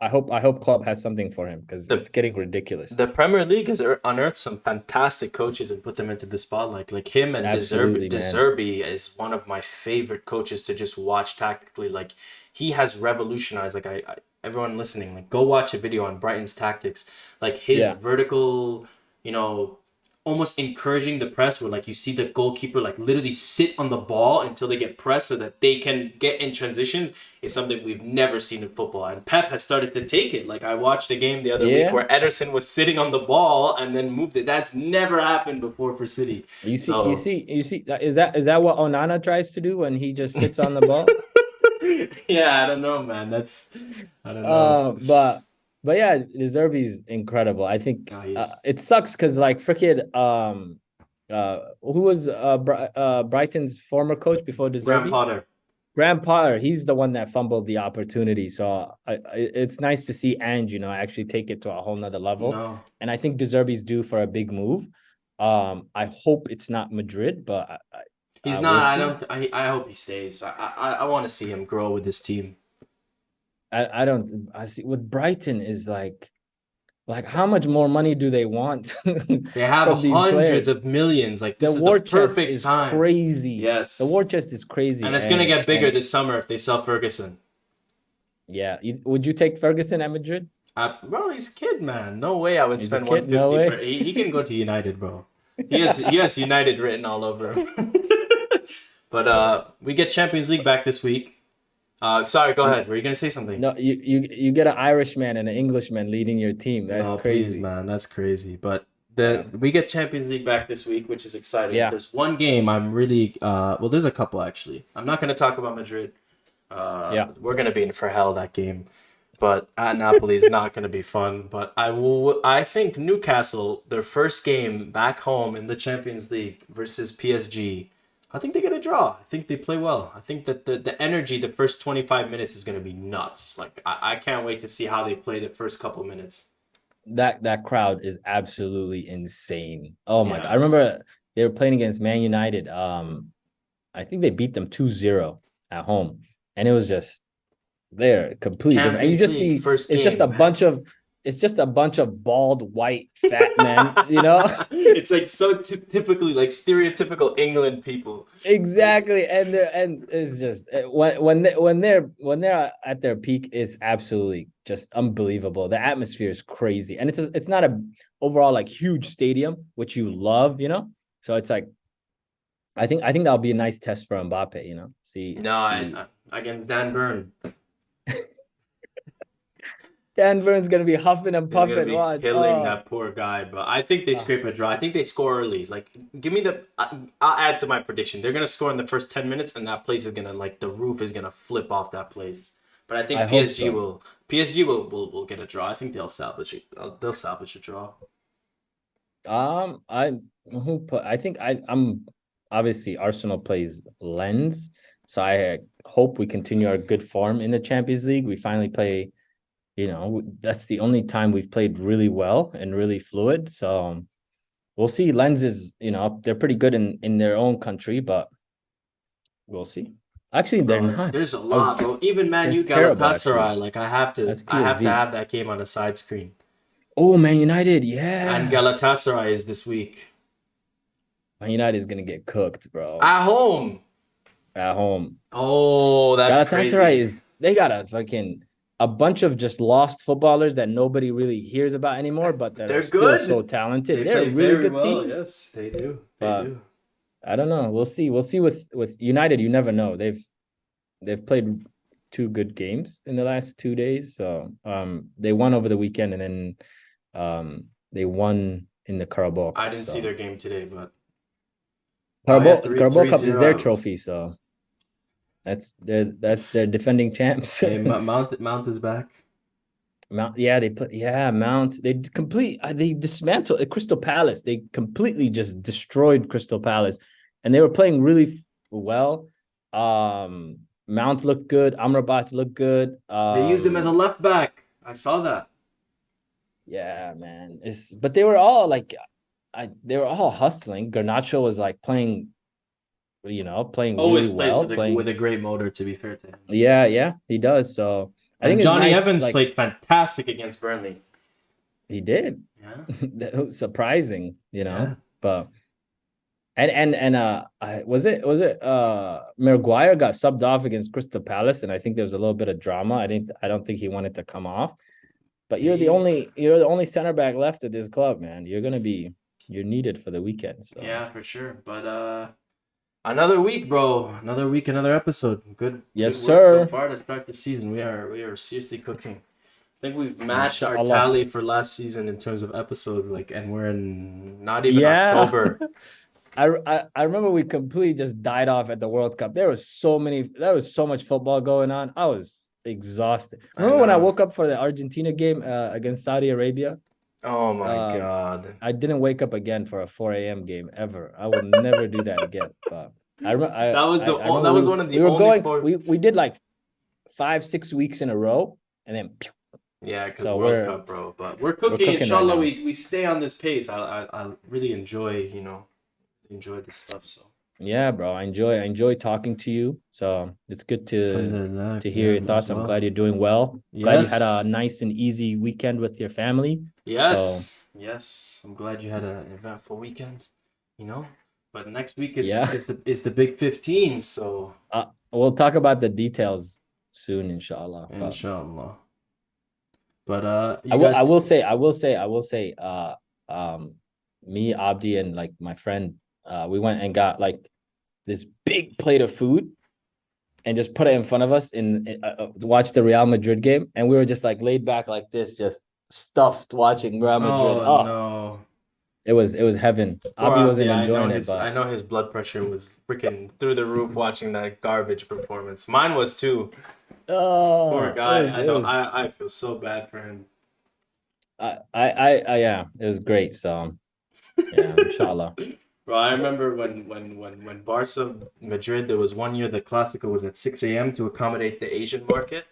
I hope Klopp has something for him because the it's getting ridiculous. the Premier League has unearthed some fantastic coaches and put them into the spotlight. Like him and Absolutely, De man. Zerbi is one of my favorite coaches to just watch tactically. Like he has revolutionized. Like everyone listening, like go watch a video on Brighton's tactics. Like his Yeah. vertical, you know, almost encouraging the press where like you see the goalkeeper like literally sit on the ball until they get pressed so that they can get in transitions is something we've never seen in football. And Pep has started to take it. Like I watched a game the other week Yeah. where Ederson was sitting on the ball and then moved it. That's never happened before for City. You see, you So see, you see. Is that what Onana tries to do when he just sits on the ball? yeah, I don't know, man. I don't know. But yeah, De Zerbi's incredible. I think Guys, it sucks because like freaking who was Brighton's former coach before De Graham Zerbi? Potter. Graham Potter. He's the one that fumbled the opportunity. So it's nice to see Ange, actually take it to a whole nother level. No. And I think De Zerbi's due for a big move. I hope it's not Madrid, but He's we'll not. I see. don't. I hope he stays. I want to see him grow with this team. I don't. I see what Brighton is like how much more money do they want They have from these hundreds players? of millions. Like The this is the war chest perfect is time. crazy. The war Yes. chest is crazy, And it's gonna get bigger and this summer if they sell Ferguson. yeah. Would you take Ferguson at Madrid? Bro, he's a kid, man. No way I would He's a spend kid. No 150 for way. he can go to United, bro. He has United written all over him. But we get Champions League back this week. Sorry, go ahead. Were you gonna say something? No, you get an Irishman and an Englishman leading your team. That's No, please, crazy. man. That's crazy. But Yeah. we get Champions League back this week, which is exciting. Yeah. There's one game I'm really well, there's a couple actually. I'm not gonna talk about Madrid. Yeah. We're gonna be in for hell that game. But at Napoli is not gonna be fun. But I think Newcastle, their first game back home in the Champions League versus PSG, I think they get a draw. I think they play well. I think that the energy the first 25 minutes is gonna be nuts. Like I can't wait to see how they play the first couple minutes. That crowd is absolutely insane. Oh my God. I Yeah. remember they were playing against Man United. I think they beat them 2-0 at home. And it was just they're completely different. And you Champions just League see first it's just game, a man. bunch of bald, white, fat men, you know? It's like so typically like stereotypical England people. Like Exactly. And it's just when they're at their peak, it's absolutely just unbelievable. The atmosphere is crazy. And it's not a overall like huge stadium, which you love, So it's like I think that'll be a nice test for Mbappe, you know. No, against Dan Burn. Dan Burn's gonna be huffing and He's gonna puffing. be Watch. killing that poor guy, but I think they scrape a draw. I think they score early. Like, give me the. I'll add to my prediction. They're gonna score in the first 10 minutes, and that place is gonna like the roof is gonna flip off that place. But I think I hope PSG so. will get a draw. I think they'll salvage it. They'll salvage a draw. I think I'm obviously Arsenal plays Lens, so I hope we continue our good form in the Champions League. We finally play, you know, that's the only time we've played really well and really fluid. So we'll see. Lens is, you know, they're pretty good in their own country, but we'll see. Actually, they're Bro, not. there's a lot, bro. Even Man They're U terrible, actually. Galatasaray, like That's I have to PSV. have that game on a side screen. Oh, Man United, And yeah. Galatasaray is this week Man United is gonna get cooked, bro. at home. At home. Oh, that's Galatasaray crazy. is they got a bunch of just lost footballers that nobody really hears about anymore, but that are They're still so good. talented. They They're a play really very good well. team, Yes, they do. They but do. I don't know. We'll see. We'll see with United. You never know. They've played two good games in the last 2 days. So they won over the weekend, and then they won in the Carabao I Cup. didn't see their game today, but Carabao Cup is their 3-0. trophy, so that's their defending champs. Hey, Mount is back. Mount, Mount. They dismantled Crystal Palace. They completely just destroyed Crystal Palace, and they were playing really well. Mount looked good. Amrabat looked good. They used him as a left back. I saw that. Yeah, man. But they were all they were all hustling. Garnacho was like playing, playing Always really played well. with a great motor. To be fair to him. Yeah, he does. So I think And it's Johnny nice. Evans played fantastic against Burnley. He did. Yeah. That was surprising, Yeah. but was it Maguire got subbed off against Crystal Palace, and I think there was a little bit of drama. I don't think he wanted to come off. But you're the only center back left at this club, man. You're needed for the weekend. So Yeah, for sure. But another week, bro. Another week, another episode. Good. Yes, Good work so sir. far to start the season. We are seriously cooking. I think we've matched our Inshallah. tally for last season in terms of episodes, and we're in not even Yeah. October. I remember we completely just died off at the World Cup. There was so much football going on. I was exhausted. Remember when I woke up for the Argentina game against Saudi Arabia? Oh my God. I didn't wake up again for a 4 a.m. game ever. I will never do that again. But I was one of the we were only going. We did like 5-6 weeks in a row, and then yeah, because So World Cup, bro. But we're cooking. cooking right Inshallah, now. we stay on this pace. I really enjoy this stuff. So yeah, bro. I enjoy talking to you. So it's good to hear your thoughts. I'm glad you're doing well. Glad you had a nice and easy weekend with your family. Yes, yes. I'm glad you had an eventful weekend. But next week it's the big 15. So we'll talk about the details soon, inshallah. Inshallah. But I will say, me, Abdi, and like my friend, we went and got like this big plate of food and just put it in front of us and watch the Real Madrid game, and we were just like laid back like this, just stuffed watching Real Madrid. Oh no. It was heaven. Abdi wasn't enjoying it, I know his blood pressure was freaking through the roof watching that garbage performance. Mine was too. Poor guy. I feel so bad for him. Yeah, it was great. So yeah, inshallah. Bro, I remember when Barca Madrid, there was one year the Clásico was at 6 a.m. to accommodate the Asian market,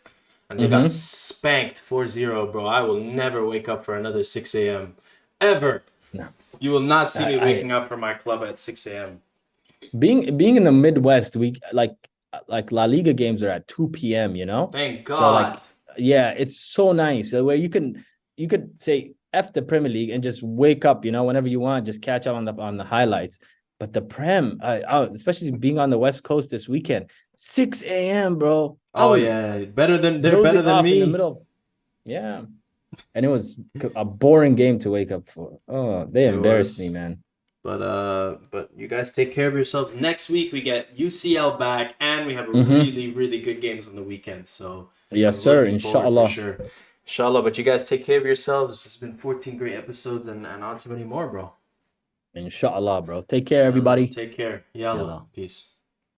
and they got spanked 4-0, bro. I will never wake up for another 6 a.m. ever. No. You will not see me waking up for my club at 6 a.m. Being in the Midwest, we like La Liga games are at 2 p.m., Thank God. So like, yeah, it's so nice where you could say F the Premier League and just wake up, whenever you want, just catch up on the highlights. But the Prem, especially being on the West Coast this weekend, 6 a.m., bro. Oh yeah, they're better than me. In the middle. Yeah. And it was a boring game to wake up for. Oh, they embarrassed me, man. But you guys take care of yourselves. Next week we get UCL back, and we have a Mm-hmm. really good games on the weekend. So Yes, I'm sir. looking forward for Inshallah. sure. Inshallah. But you guys take care of yourselves. This has been 14 great episodes, and on to many more, bro. Inshallah, bro. Take care, Yalla, everybody. take care. Yalla, Yalla. peace.